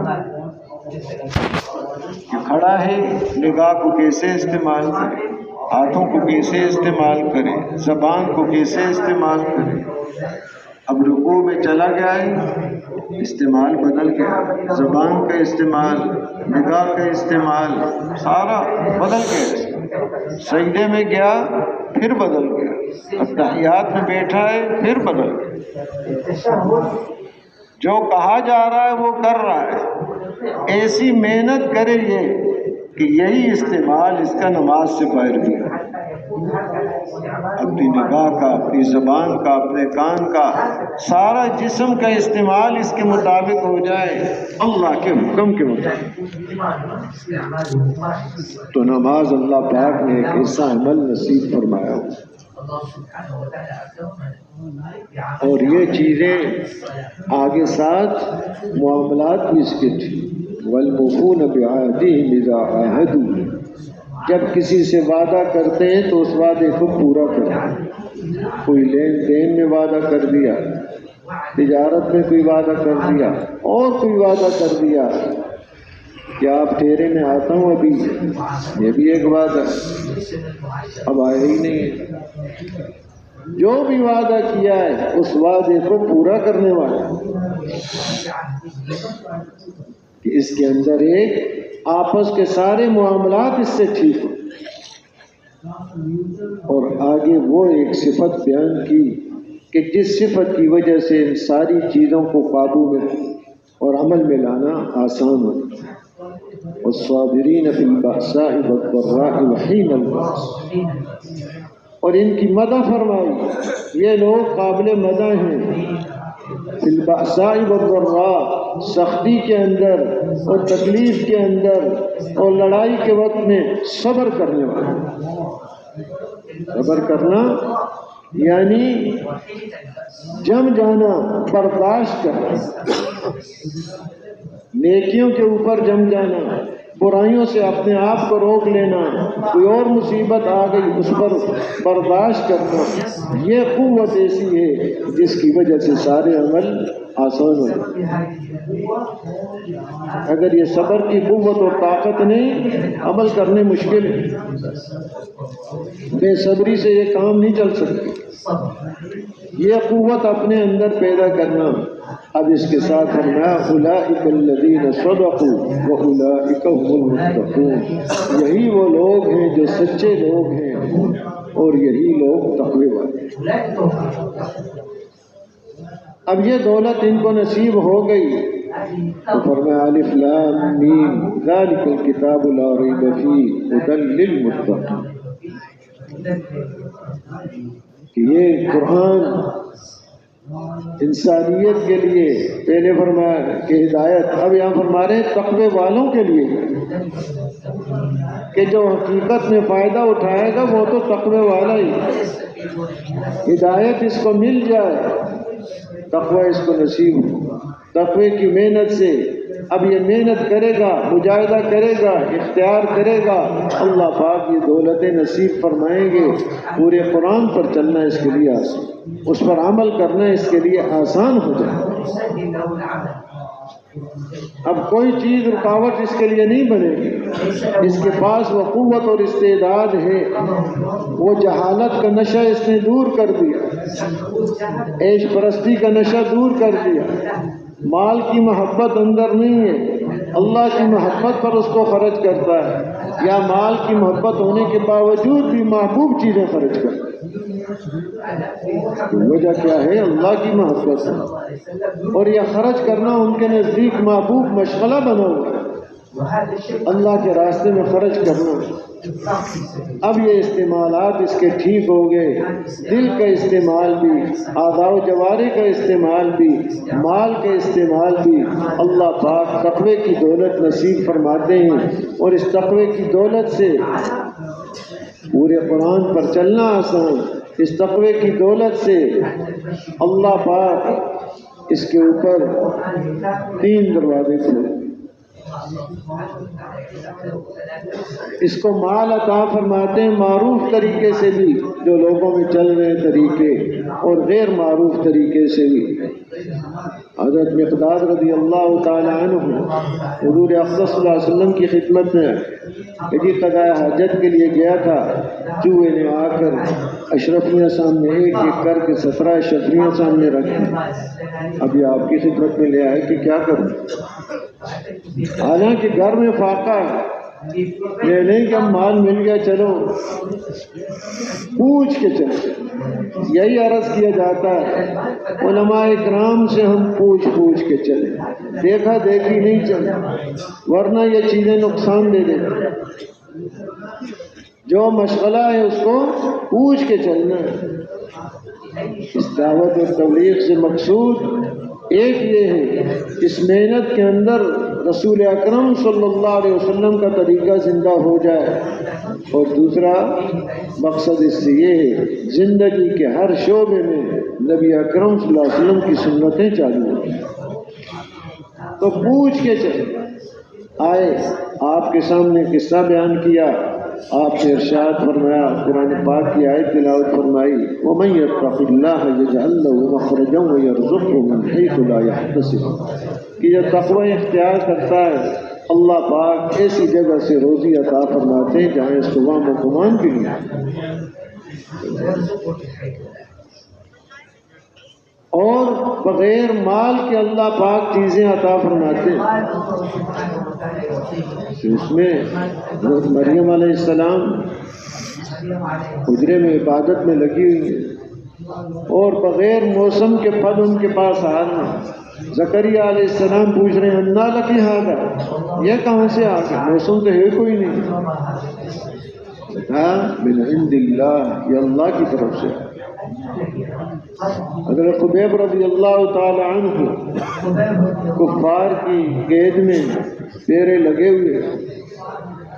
کہ کھڑا ہے نگاہ کو کیسے استعمال کرے، ہاتھوں کو کیسے استعمال کرے، زبان کو کیسے استعمال کرے۔ اب رکوع میں چلا گیا ہے استعمال بدل گیا، زبان کا استعمال، نگاہ کا استعمال سارا بدل گیا، سجدے میں گیا پھر بدل گیا، تحیات میں بیٹھا ہے پھر بدل گیا، جو کہا جا رہا ہے وہ کر رہا ہے۔ ایسی محنت کرے یہ کہ یہی استعمال اس کا نماز سے باہر گیا، اپنی نگاہ کا، اپنی زبان کا، اپنے کان کا، سارا جسم کا استعمال اس کے مطابق ہو جائے، اللہ کے حکم کے مطابق، تو نماز اللہ پاک نے ایک ایسا عمل نصیب فرمایا ہو۔ اور یہ چیزیں آگے ساتھ معاملات بھی اس کے تھے، وَالْمُوفُونَ بِعَهْدِهِمْ إِذَا عَاهَدُوا، جب کسی سے وعدہ کرتے ہیں تو اس وعدے کو پورا کریں۔ کوئی لین دین میں وعدہ کر دیا، تجارت میں کوئی وعدہ کر دیا، اور کوئی وعدہ کر دیا کہ آپ ٹھہرے میں آتا ہوں ابھی، یہ بھی ایک وعدہ، اب آئے ہی نہیں ہے۔ جو بھی وعدہ کیا ہے اس وعدے کو پورا کرنے والا، کہ اس کے اندر ایک آپس کے سارے معاملات اس سے ٹھیک ہو۔ اور آگے وہ ایک صفت بیان کی کہ جس صفت کی وجہ سے ان ساری چیزوں کو قابو میں اور عمل میں لانا آسان ہو، والصابرین فی البأساء والضراء وحین البأس، اور ان کی مدح فرمائی، یہ لوگ قابل مدح ہیں، فی البأساء والضراء، سختی کے اندر اور تکلیف کے اندر اور لڑائی کے وقت میں صبر کرنے والے۔ صبر کرنا یعنی جم جانا، برداشت کرنا، نیکیوں کے اوپر جم جانا، برائیوں سے اپنے آپ کو روک لینا، کوئی اور مصیبت آ گئی اس پر برداشت کرنا، یہ قوت ایسی ہے جس کی وجہ سے سارے عمل آسان ہو جائے۔ اگر یہ صبر کی قوت اور طاقت نہیں، عمل کرنے مشکل ہے، بے صبری سے یہ کام نہیں چل سکتی، یہ قوت اپنے اندر پیدا کرنا۔ اب اس کے ساتھ فرمایا اولئک الذین صدقوا واولئک هم المتقون، یہی وہ لوگ ہیں جو سچے لوگ ہیں اور یہی لوگ تقوی والے ہیں۔ اب یہ دولت ان کو نصیب ہو گئی تو فرمایا الف لام میم ذالک الکتاب لا ریب فیہ ھدی للمتقین، کہ یہ قرآن انسانیت کے لیے پہلے فرمایا کہ ہدایت، اب یہاں فرما رہے ہیں تقوی والوں کے لیے، کہ جو حقیقت میں فائدہ اٹھائے گا وہ تو تقوی والا ہی، ہدایت اس کو مل جائے، تقوی اس کو نصیب ہو، تقوی کی محنت سے اب یہ محنت کرے گا، مجاہدہ کرے گا، اختیار کرے گا، اللہ پاک یہ دولتیں نصیب فرمائیں گے۔ پورے قرآن پر چلنا اس کے لیے آسان، اس پر عمل کرنا اس کے لیے آسان ہو جائے۔ اب کوئی چیز رکاوٹ اس کے لیے نہیں بنے گی، اس کے پاس وہ قوت اور استعداد ہے، وہ جہالت کا نشہ اس نے دور کر دیا، عیش پرستی کا نشہ دور کر دیا، مال کی محبت اندر نہیں ہے، اللہ کی محبت پر اس کو خرچ کرتا ہے، یا مال کی محبت ہونے کے باوجود بھی محبوب چیزیں خرچ کرتا ہے۔ وجہ کیا ہے؟ اللہ کی محبت ہے، اور یہ خرچ کرنا ان کے نزدیک محبوب مشغلہ بنا ہوا ہے، اللہ کے راستے میں خرچ کرنا۔ اب یہ استعمالات اس کے ٹھیک ہو گئے، دل کا استعمال بھی، اعضاء و جوارح کا استعمال بھی، مال کا استعمال بھی، اللہ پاک تقوی کی دولت نصیب فرماتے ہیں، اور اس تقوی کی دولت سے پورے قرآن پر چلنا آسان، اس تقوی کی دولت سے اللہ پاک اس کے اوپر 3 دروازے کھولے، اس کو مال عطا فرماتے ہیں معروف طریقے سے بھی، جو لوگوں میں چل رہے طریقے، اور غیر معروف طریقے سے بھی۔ حضرت مقداد رضی اللہ تعالی عنہ حضور اقدس صلی اللہ علیہ وسلم کی خدمت میں کہ قضاء حاجت کے لیے گیا تھا، چوہے نے آ کر اشرفیاں سامنے ایک ایک کر کے 17 اشرفیاں سامنے رکھی، اب یہ آپ کی خدمت میں لے آئے کہ کیا کروں، حالانکہ گھر میں فاقہ ہے، یہ نہیں کہ ہم مال مل گیا چلو پوچھ کے چلو، یہی عرض کیا جاتا ہے علماء اکرام سے ہم پوچھ کے چلیں، دیکھا دیکھی نہیں چلے، ورنہ یہ چیزیں نقصان دے دیتی۔ جو مشغلہ ہے اس کو پوچھ کے چلنا ہے۔ اس دعوت اور تبلیغ سے مقصود ایک یہ ہے، اس محنت کے اندر رسول اکرم صلی اللہ علیہ وسلم کا طریقہ زندہ ہو جائے، اور دوسرا مقصد اس سے یہ ہے زندگی کے ہر شعبے میں نبی اکرم صلی اللہ علیہ وسلم کی سنتیں چالو ہوں۔ تو پوچھ کے چلے آئے، آپ کے سامنے قصہ بیان کیا، آپ نے ارشاد فرمایا، قرآن پاک کی آیت تلاوت فرمائی، وَمَن يَتَّقِ اللَّهَ يَجْعَل لَّهُ مَخْرَجًا وَيَرْزُقْهُ مِنْ حَيْثُ لَا يَحْتَسِبُ کہ جب تقوی اختیار کرتا ہے اللہ پاک ایسی جگہ سے روزی عطا فرماتے ہیں جہاں اس کو وہم و گمان بھی نہیں، اور بغیر مال کے اللہ پاک چیزیں عطا فرماتے ہیں۔ اس میں مریم علیہ السلام حجرے میں عبادت میں لگی ہوئی ہے، اور بغیر موسم کے پھل ان کے پاس آ رہے ہیں۔ زکریا علیہ السلام پوچھ رہے ہیں انا لکی ھذا، یہ کہاں سے آ گیا، موسم تو ہے کوئی نہیں۔ من عند اللہ، یہ اللہ کی طرف سے۔ حضرت خبیب رضی اللہ تعالی عنہ کفار کی قید میں ڈیرے لگے ہوئے،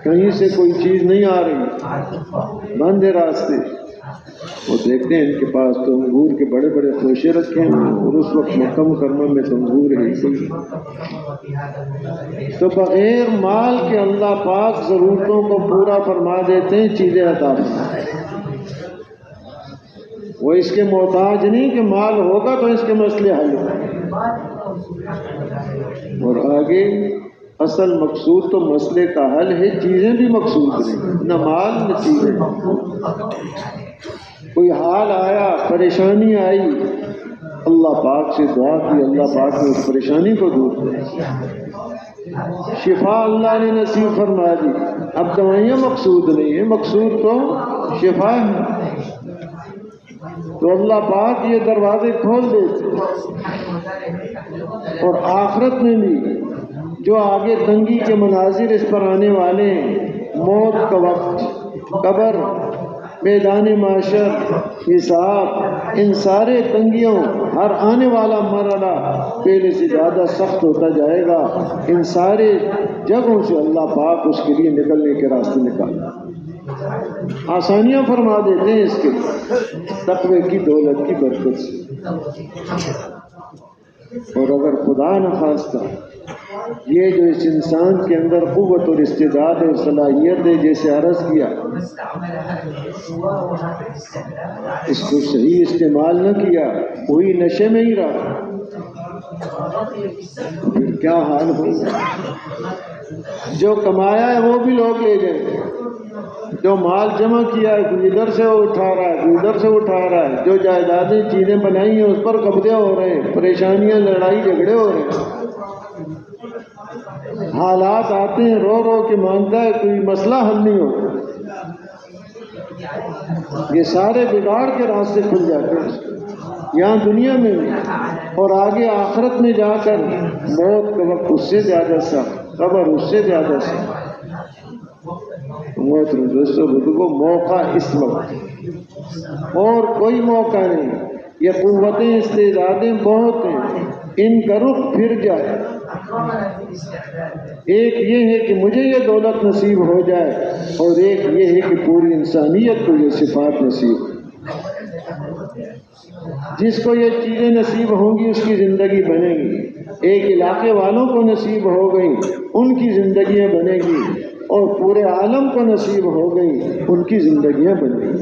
کہیں سے کوئی چیز نہیں آ رہی، بند راستے، وہ دیکھتے ہیں ان کے پاس تو انگور کے بڑے بڑے خوشے رکھے ہیں، اور اس وقت مکہ مکرمہ میں تو انگور ہے کوئی، تو بغیر مال کے اللہ پاک ضرورتوں کو پورا فرما دیتے ہیں، چیزیں عطا فرماتے ہیں۔ وہ اس کے محتاج نہیں کہ مال ہوگا تو اس کے مسئلے حل ہوں، اور آگے اصل مقصود تو مسئلے کا حل ہے، چیزیں بھی مقصود نہیں، نہ مال نہ چیزیں۔ کوئی حال آیا، پریشانی آئی، اللہ پاک سے دعا کی، اللہ پاک نے اس پریشانی کو دور کیا، شفا اللہ نے نصیب فرما دی۔ اب دوائیاں مقصود نہیں ہیں، مقصود تو شفا ہے، تو اللہ پاک یہ دروازے کھول دیتے، اور آخرت میں بھی جو آگے تنگی کے مناظر اس پر آنے والے ہیں، موت کا وقت، قبر، میدان معاشر، حساب، ان سارے تنگیوں، ہر آنے والا مرحلہ پہلے سے زیادہ سخت ہوتا جائے گا، ان سارے جگہوں سے اللہ پاک اس کے لیے نکلنے کے راستے نکالنا، آسانیاں فرما دیتے ہیں اس کے تقوی کی دولت کی برکت سے۔ اور اگر خدا نخواستہ یہ جو اس انسان کے اندر قوت اور استعداد اور صلاحیت ہے، جیسے عرض کیا، اس کو صحیح استعمال نہ کیا، وہی نشے میں ہی رہا، پھر کیا حال ہوگا؟ جو کمایا ہے وہ بھی لوگ لے جائیں گے، جو مال جمع کیا ہے کوئی ادھر سے اٹھا رہا ہے، کوئی ادھر سے اٹھا رہا ہے، جو جائیدادیں چیزیں بنائی ہیں اس پر قبضے ہو رہے ہیں، پریشانیاں، لڑائی جھگڑے ہو رہے ہیں، حالات آتے ہیں، رو رو کے مانگتا ہے، کوئی مسئلہ حل نہیں ہوتا، یہ سارے بگاڑ کے راستے کھل جاتے ہیں یہاں دنیا میں بھی، اور آگے آخرت میں جا کر موت کا وقت اس سے زیادہ سخت، قبر اس سے زیادہ سخت۔ دوستو بزرگوں، موقع اس وقت اور کوئی موقع نہیں، یہ قوتیں استعدادیں بہت ہیں، ان کا رخ پھر جائے۔ ایک یہ ہے کہ مجھے یہ دولت نصیب ہو جائے، اور ایک یہ ہے کہ پوری انسانیت کو یہ صفات نصیب ہو۔ جس کو یہ چیزیں نصیب ہوں گی اس کی زندگی بنے گی، ایک علاقے والوں کو نصیب ہو گئی ان کی زندگیاں بنے گی، اور پورے عالم کو نصیب ہو گئی ان کی زندگیاں بن گئی۔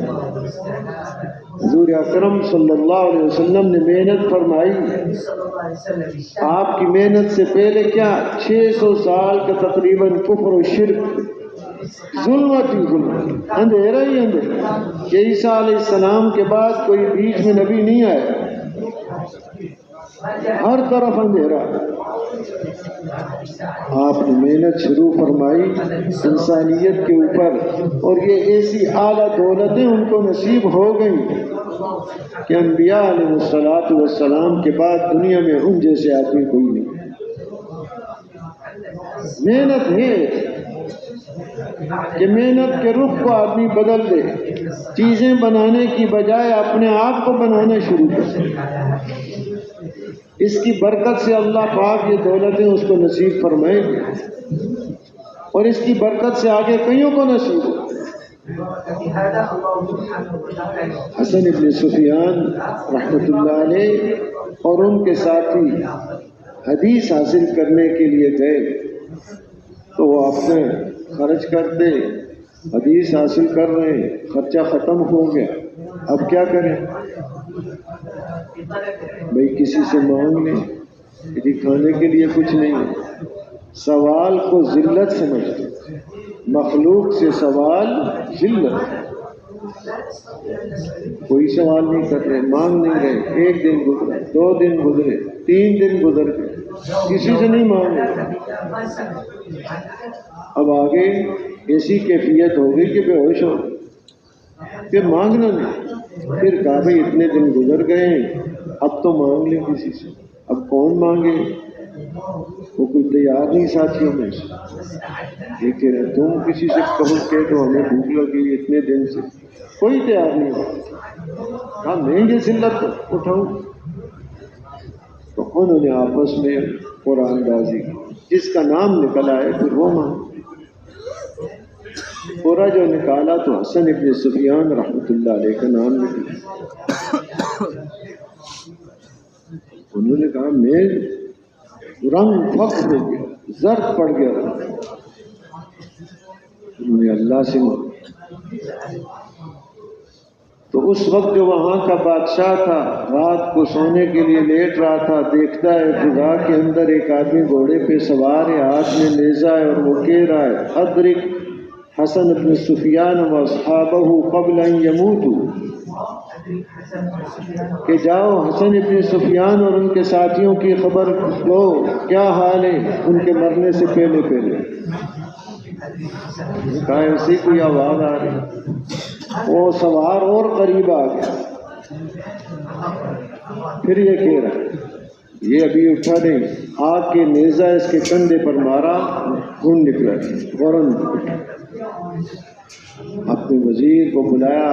حضور اکرم صلی اللہ علیہ وسلم نے محنت فرمائی، آپ کی محنت سے پہلے کیا 600 سال کا تقریباً کفر و شرک، ظلمت ہی ظلمت، اندھیرا ہی اندھیرا، کہ عیسیٰ علیہ السلام کے بعد کوئی بیچ میں نبی نہیں آیا، ہر طرف اندھیرا۔ آپ نے محنت شروع فرمائی انسانیت کے اوپر، اور یہ ایسی اعلیٰ دولتیں ان کو نصیب ہو گئیں کہ انبیاء علیہ السلام کے بعد دنیا میں ان جیسے آدمی کوئی نہیں۔ محنت ہے، کہ محنت کے رخ کو آدمی بدل دے، چیزیں بنانے کی بجائے اپنے آپ کو بنانا شروع کر۔ اس کی برکت سے اللہ پاک یہ دولتیں اس کو نصیب فرمائیں گے، اور اس کی برکت سے آگے کئیوں کو نصیب ہو۔ حسن ابن سفیان رحمۃ اللہ علیہ اور ان کے ساتھی حدیث حاصل کرنے کے لیے گئے تو وہ اپنے خرچ کرتے، حدیث حاصل کر رہے ہیں، خرچہ ختم ہو گیا، اب کیا کریں؟ بھئی کسی سے مانگ لیں، کسی کھانے کے لیے کچھ نہیں ہے۔ سوال کو ذلت سمجھتے، مخلوق سے سوال ذلت، کوئی سوال نہیں کر رہے، مانگ نہیں رہے۔ ایک دن گزرے، 2 دن گزرے، 3 دن گزر گئے، کسی سے نہیں مانگ رہے۔ اب آگے ایسی کیفیت ہو گئی کہ بے ہوش ہو، پھر مانگنا نہیں۔ پھر کہا بھئی اتنے دن گزر گئے ہیں، اب تو مانگ لیں کسی سے۔ اب کون مانگے؟ وہ کوئی تیار نہیں ساتھیوں میں سے۔ یہ کہہ رہے تم کسی سے کہو کہ تو ہمیں بھوک لگی اتنے دن سے، کوئی تیار نہیں ہوا۔ ہاں میں یہ ذلت اٹھاؤں؟ تو انہوں نے آپس میں قرآن بازی کی، جس کا نام نکل آئے پھر وہ مانگ۔ پورا جو نکالا تو حسن ابن سفیان رحمۃ اللہ علیہ کا نام نکلا۔ انہوں نے کہا میں رنگ پھک ہو گیا، زرد پڑ گیا۔ انہوں نے اللہ سے مانگا۔ تو اس وقت جو وہاں کا بادشاہ تھا، رات کو سونے کے لیے لیٹ رہا تھا، دیکھتا ہے فضا کے اندر ایک آدمی گھوڑے پہ سوار ہے، ہاتھ میں نیزہ ہے، اور وہ کہہ رہا ہے ادرک حسن بن سفیان واصحابہ قبل ان یموتوا، کہ جاؤ حسن ابن سفیان اور ان کے ساتھیوں کی خبر دو، کیا حال ہے ان کے مرنے سے پہلے پہلے۔ کہا ایسی کوئی آواز آ رہی، وہ سوار اور قریب آ گیا۔ پھر یہ کہہ رہا یہ ابھی اٹھا نہیں، آگ کے نیزہ اس کے کندھے پر مارا، خون نکلا، فوراً اپنے وزیر کو بلایا،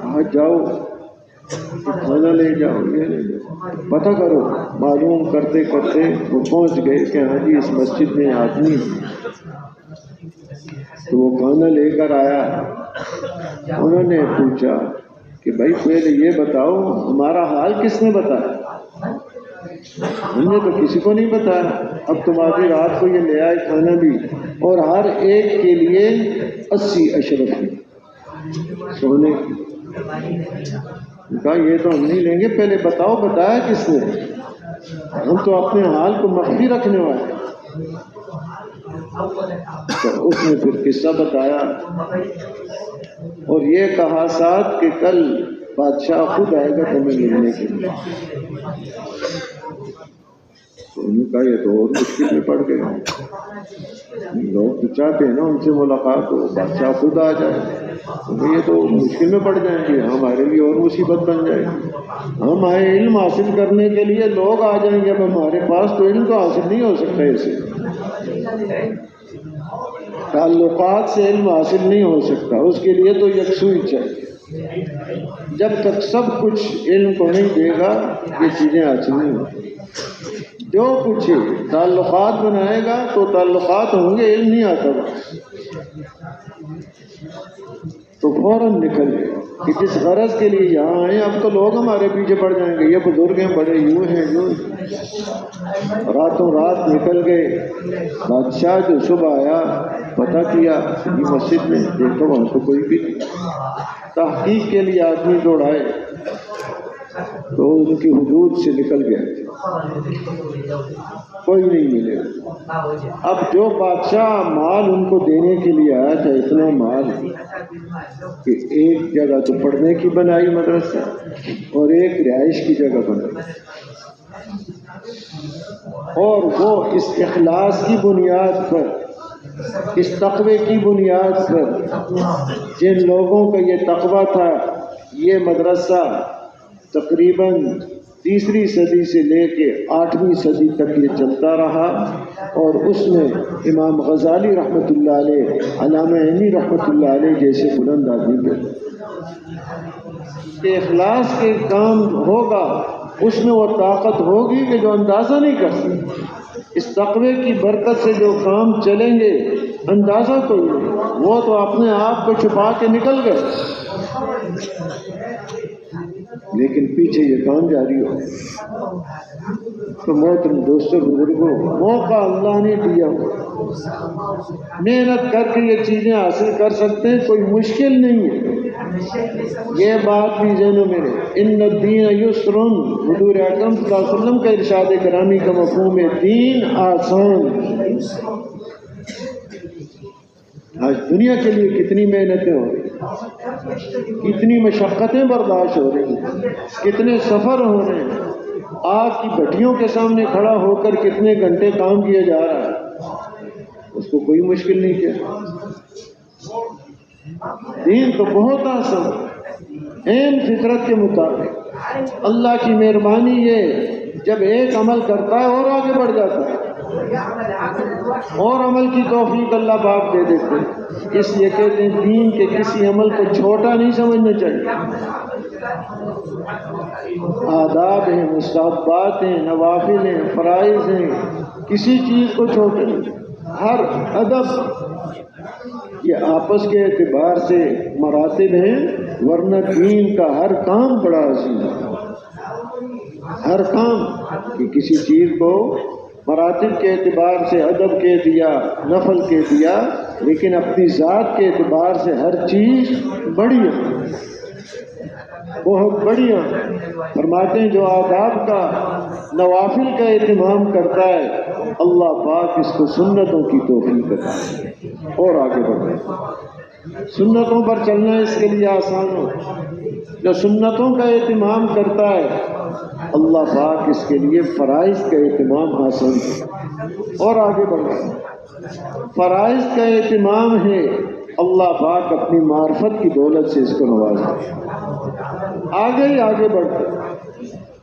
کہا جاؤ کھانا لے جاؤ، یہ لے جاؤ، پتہ کرو۔ معلوم کرتے کرتے وہ پہنچ گئے کہ ہاں جی اس مسجد میں آدمی، تو وہ کھانا لے کر آیا۔ انہوں نے پوچھا کہ بھائی پہلے یہ بتاؤ ہمارا حال کس نے بتایا؟ ہم نے تو کسی کو نہیں بتایا، اب تمہاری رات کو یہ لے آئے کھانا بھی، اور ہر ایک کے لیے 80 اشرف سونے۔ کہا یہ تو ہم نہیں لیں گے، پہلے بتاؤ بتایا کس نے؟ ہم تو اپنے حال کو مخفی رکھنے والے۔ تو اس نے پھر قصہ بتایا اور یہ کہا ساتھ کہ کل بادشاہ خود آئے گا تمہیں ملنے کے لیے۔ تو انہوں نے کہا یہ تو اور مشکل میں پڑ گئے، لوگ تو چاہتے ہیں نا ان سے ملاقات ہو، بادشاہ خود آ جائے، تو یہ تو مشکل میں پڑ جائیں گے، ہمارے لیے اور مصیبت بن جائے گی۔ ہم آئے علم حاصل کرنے کے لیے، لوگ آ جائیں گے، اب ہمارے پاس تو علم تو حاصل نہیں ہو سکتا، اسے تعلقات سے علم حاصل نہیں ہو سکتا، اس کے لیے تو یکسوئی چاہیے۔ جب تک سب کچھ علم کو نہیں دے گا یہ چیزیں حاصل نہیں ہوتی۔ جو کچھ تعلقات بنائے گا تو تعلقات ہوں گے، علم نہیں آتا بس۔ تو فوراً نکل گئے کہ جس غرض کے لیے یہاں آئے، اب تو لوگ ہمارے پیچھے پڑ جائیں گے، یہ بزرگ ہیں بڑے، یوں ہیں یوں ہیں۔ راتوں رات نکل گئے۔ بادشاہ جو صبح آیا پتہ کیا یہ مسجد میں، دیکھو وہاں تو کوئی بھی نہیں۔ تحقیق کے لیے آدمی دوڑائے تو ان کی حدود سے نکل گیا، کوئی نہیں ملے۔ اب جو بادشاہ مال ان کو دینے کے لیے آیا تھا، اتنا مال کہ ایک جگہ تو پڑھنے کی بنائی مدرسہ اور ایک رہائش کی جگہ بنائی، اور وہ اس اخلاص کی بنیاد پر، اس تقوی کی بنیاد پر، جن لوگوں کا یہ تقوی تھا، یہ مدرسہ تقریباً 3 صدی سے لے کے 8ویں صدی تک یہ چلتا رہا، اور اس میں امام غزالی رحمۃ اللہ علیہ، علامہ عینی رحمۃ اللہ علیہ جیسے بلند آدمی پیدا کہ اخلاص کے کام ہوگا، اس میں وہ طاقت ہوگی کہ جو اندازہ نہیں کر سکتے۔ اس تقوی کی برکت سے جو کام چلیں گے اندازہ کوئی نہیں، وہ تو اپنے آپ کو چھپا کے نکل گئے، لیکن پیچھے یہ کام جاری ہو۔ تو محترم دوستوں بزرگوں، موقع اللہ نے دیا ہو، محنت کر کے یہ چیزیں حاصل کر سکتے ہیں، کوئی مشکل نہیں ہے۔ یہ بات بھی ذہنوں میں رہے، ان الدین یسر، حضور اکرم صلی اللہ علیہ وسلم کا ارشاد کرامی کا مفہوم ہے دین آسان۔ آج دنیا کے لیے کتنی محنتیں ہو رہی ہیں، کتنی مشقتیں برداشت ہو رہی ہیں، کتنے سفر ہو رہے ہیں، آگ کی بھٹیوں کے سامنے کھڑا ہو کر کتنے گھنٹے کام کیا جا رہا ہے، اس کو کوئی مشکل نہیں کیا۔ دین تو بہت آسان، عین فطرت کے مطابق۔ اللہ کی مہربانی یہ جب ایک عمل کرتا ہے اور آگے بڑھ جاتا ہے، اور عمل کی توفیق اللہ پاک دے دیتے ہیں۔ اس لیے کہتے ہیں دین کے کسی عمل کو چھوٹا نہیں سمجھنا چاہیے۔ آداب ہیں، مستحبات ہیں، نوافل ہیں، فرائض ہیں، کسی چیز کو چھوٹے نہیں۔ ہر ادب یہ آپس کے اعتبار سے مراتب ہیں، ورنہ دین کا ہر کام بڑا عظیم ہے۔ ہر کام کہ کسی چیز کو مراتب کے اعتبار سے ادب کہہ دیا، نفل کہہ دیا، لیکن اپنی ذات کے اعتبار سے ہر چیز بڑی ہے، بہت بڑی ہے۔ فرماتے ہیں جو آداب کا، نوافل کا اہتمام کرتا ہے، اللہ پاک اس کو سنتوں کی توفیق کرتا ہے اور آگے بڑھتا ہے۔ سنتوں پر چلنا اس کے لیے آسان ہو۔ جو سنتوں کا اہتمام کرتا ہے، اللہ پاک اس کے لیے فرائض کا اہتمام آسان ہے اور آگے بڑھتا ہے۔ فرائض کا اہتمام ہے، اللہ پاک اپنی معرفت کی دولت سے اس کو نوازتا ہے، آگے ہی آگے بڑھتا ہے۔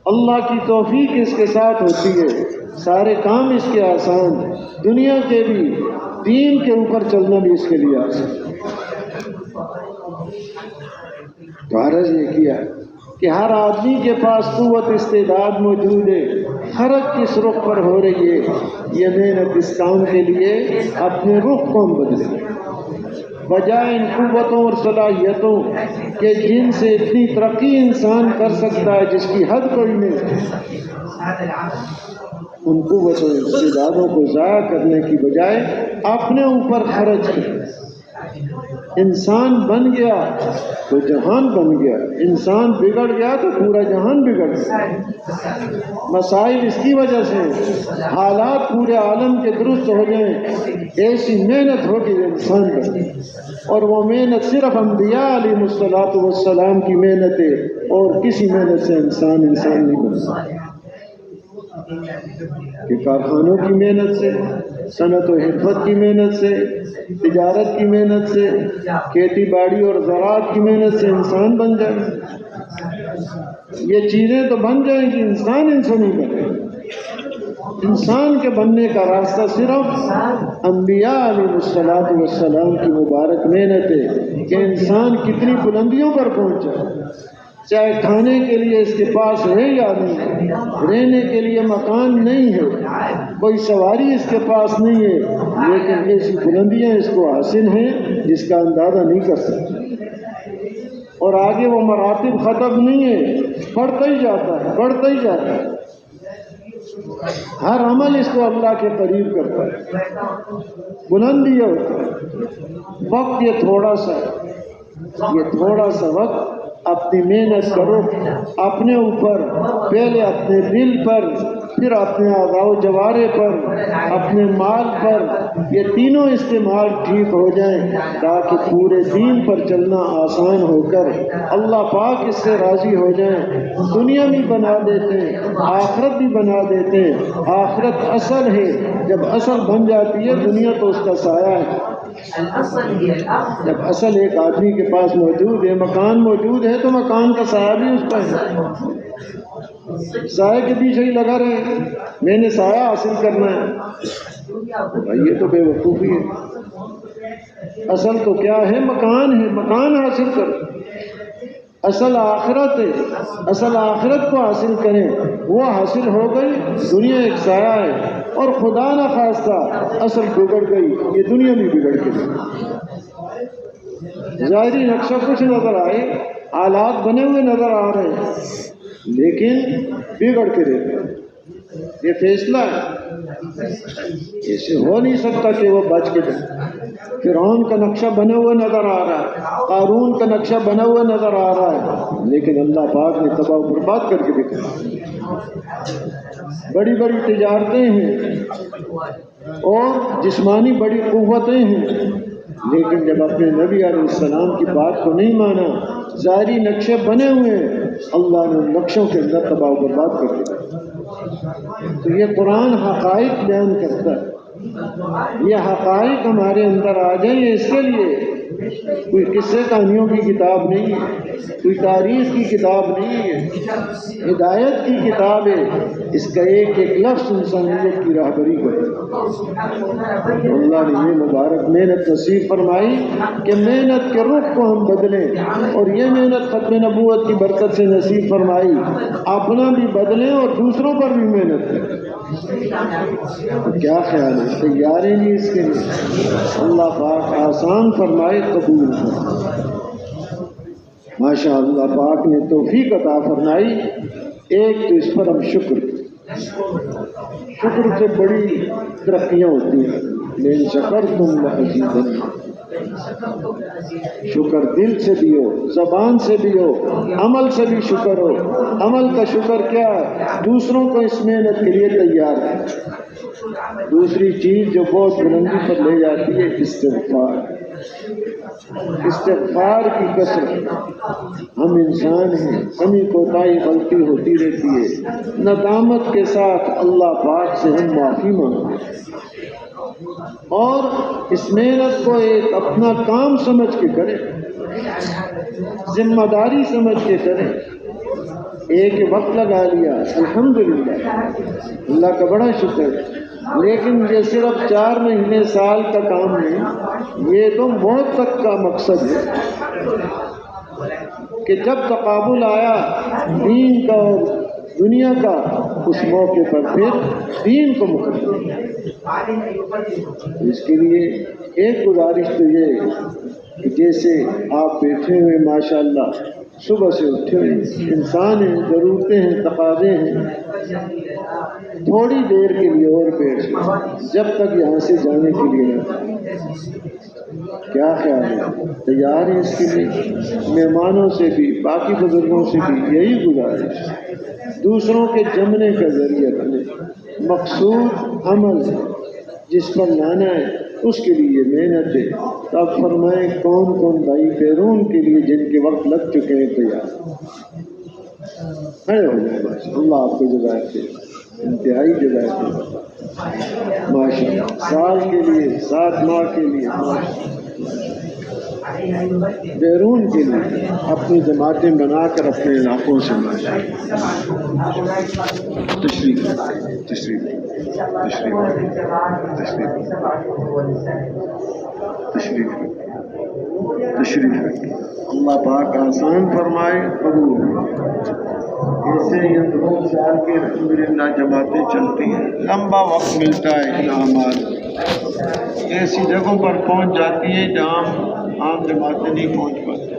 اللہ کی توفیق اس کے ساتھ ہوتی ہے، سارے کام اس کے آسان ہیں، دنیا کے بھی، دین کے اوپر چلنا بھی اس کے لیے آسان ہے۔ تو عرض یہ کیا کہ ہر آدمی کے پاس قوت استعداد موجود ہے، فرق کس رخ پر ہو رہی ہے، یہ محنت اس کام کے لیے اپنے رخ کو ہم بدلیں، بجائے ان قوتوں اور صلاحیتوں کہ جن سے اتنی ترقی انسان کر سکتا ہے جس کی حد کوئی نہیں، ان قوتوں اور استعدادوں کو ضائع کرنے کی بجائے اپنے اوپر خرچ کریں۔ انسان بن گیا تو جہان بن گیا، انسان بگڑ گیا تو پورا جہان بگڑ گیا۔ مسائل اس کی وجہ سے، حالات پورے عالم کے درست ہو جائیں، ایسی محنت ہوگی انسان بنے، اور وہ محنت صرف انبیاء علیہ السلام کی محنت ہے، اور کسی محنت سے انسان نہیں بنتا۔ کہ کارخانوں کی محنت سے، صنعت و حرفت کی محنت سے، تجارت کی محنت سے، کھیتی باڑی اور زراعت کی محنت سے انسان بن جائے، یہ چیزیں تو بن جائیں گی، انسان ان سے نہیں بنے۔ انسان کے بننے کا راستہ صرف انبیاء علیہ السلام کی مبارک محنت ہے کہ انسان کتنی بلندیوں پر پہنچا، چاہے کھانے کے لیے اس کے پاس ہے یا نہیں، رہنے کے لیے مکان نہیں ہے، کوئی سواری اس کے پاس نہیں ہے، لیکن ایسی بلندیاں اس کو حاصل ہیں جس کا اندازہ نہیں کر سکتے، اور آگے وہ مراتب ختم نہیں ہے، بڑھتا ہی جاتا ہے، بڑھتا ہی جاتا ہے۔ ہر عمل اس کو اللہ کے قریب کرتا ہے، بلندی ہوتا ہے۔ وقت یہ تھوڑا سا وقت اپنی محنت کرو، اپنے اوپر، پہلے اپنے دل پر، پھر اپنے اعضاء و جوارح پر، اپنے مال پر، یہ تینوں استعمال ٹھیک ہو جائیں تاکہ پورے دین پر چلنا آسان ہو کر اللہ پاک اس سے راضی ہو جائیں۔ دنیا بھی بنا دیتے ہیں، آخرت بھی بنا دیتے ہیں۔ آخرت اصل ہے، جب اصل بن جاتی ہے دنیا تو اس کا سایہ ہے۔ جب اصل ایک آدمی کے پاس موجود ہے، مکان موجود ہے، تو مکان کا سایہ بھی اس پر ہے۔ سائے کے پیچھے ہی لگا رہے، میں نے سایہ حاصل کرنا ہے، بھائی یہ تو بے وقوفی ہے۔ اصل تو کیا ہے؟ مکان ہے، مکان حاصل کرو۔ اصل آخرت ہے، اصل آخرت کو حاصل کریں، وہ حاصل ہو گئی، دنیا ایک سایہ ہے، اور خدا نہ خواستہ اصل بگڑ گئی، یہ دنیا بھی بگڑ کے گئی۔ ظاہری نقشہ کچھ نظر آئے، آلات بنے ہوئے نظر آ رہے ہیں، لیکن بگڑ کے رہتے ہیں۔ یہ فیصلہ ہے، ایسے ہو نہیں سکتا کہ وہ بچ کے جائے۔ فرعون کا نقشہ بنا ہوا نظر آ رہا ہے، قارون کا نقشہ بنا ہوا نظر آ رہا ہے، لیکن اللہ پاک نے تباہ و برباد کر کے دکھایا۔ بڑی بڑی تجارتیں ہیں اور جسمانی بڑی قوتیں ہیں، لیکن جب اپنے نبی علیہ السلام کی بات کو نہیں مانا، ظاہری نقشے بنے ہوئے ہیں، اللہ نے ان نقشوں کے اندر تباہ و برباد کر دیا۔ تو یہ قرآن حقائق بیان کرتا ہے، یہ حقائق ہمارے اندر آ جائیں، یہ اس کے لیے کوئی قصے کہانیوں کی کتاب نہیں ہے، کوئی تاریخ کی کتاب نہیں ہے، ہدایت کی کتاب ہے۔ اس کا ایک ایک لفظ انسانیت کی راہبری کرے۔ اللہ نے یہ مبارک محنت نصیب فرمائی کہ محنت کے رخ کو ہم بدلیں، اور یہ محنت ختم نبوت کی برکت سے نصیب فرمائی، اپنا بھی بدلیں اور دوسروں پر بھی محنت کریں۔ کیا خیال ہے؟ تیار ہیں جی اس کے لیے؟ اللہ پاک آسان فرمائے، قبول فرمائے۔ ماشاء اللہ پاک نے توفیق عطا فرمائی۔ ایک تو اس پر ہم شکر سے بڑی ترقیاں ہوتی ہیں، لیکن شکرتم لأزیدنکم، شکر دل سے بھی ہو، زبان سے بھی ہو، عمل سے بھی شکر ہو۔ عمل کا شکر کیا ہے؟ دوسروں کو اس محنت کے لیے تیار ہے۔ دوسری چیز جو بہت بلندی پر لے جاتی ہے، استغفار، استغفار کی کثرت۔ ہم انسان ہیں، کمی کوتاہی غلطی ہوتی رہتی ہے، ندامت کے ساتھ اللہ پاک سے ہم معافی مانگیں، اور اس محنت کو ایک اپنا کام سمجھ کے کریں، ذمہ داری سمجھ کے کریں۔ ایک وقت لگا لیا، الحمدللہ، اللہ کا بڑا شکر ہے، لیکن یہ صرف 4 مہینے سال کا کام نہیں، یہ تو موت تک کا مقصد ہے کہ جب تقابل آیا دین کا اور دنیا کا، اس موقع پر پھر دین کو مقدم۔ اس کے لیے ایک گزارش تو یہ ہے کہ جیسے آپ بیٹھے ہوئے ماشاءاللہ صبح سے اٹھے ہوئے انسان ہیں، ضرورتیں ہیں، تقاضے ہیں، تھوڑی دیر کے لیے اور بیٹھ جب تک یہاں سے جانے کے لیے نہ۔ کیا خیال ہے؟ تیار ہیں اس کے لیے؟ مہمانوں سے بھی، باقی بزرگوں سے بھی یہی گزارش، دوسروں کے جمنے کا ذریعہ بنے، مقصود عمل جس پر لانا ہے اس کے لیے محنت ہے۔ تب فرمائیں کون کون بھائی بیرون کے لیے جن کے وقت لگ چکے ہیں تیار کھڑے ہو جائیں، بس اللہ آپ کو جزائے دے، انتہائی جزائے دے ماشاء اللہ۔ سال کے لیے، 7 ماہ کے لیے، بیرون کے لیے اپنی جماعتیں بنا کر اپنے علاقوں سے تشریف تشریف اللہ پاک آسان فرمائے، قبول۔ ایسے ہی 2 سال کے الحمدللہ جماعتیں چلتی ہیں، لمبا وقت ملتا ہے ان اعمال، ایسی جگہوں پر پہنچ جاتی ہیں جہاں عام جماعتیں نہیں پہنچ پاتی،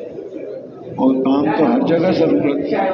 اور کام تو ہر جگہ ضرورت ہے۔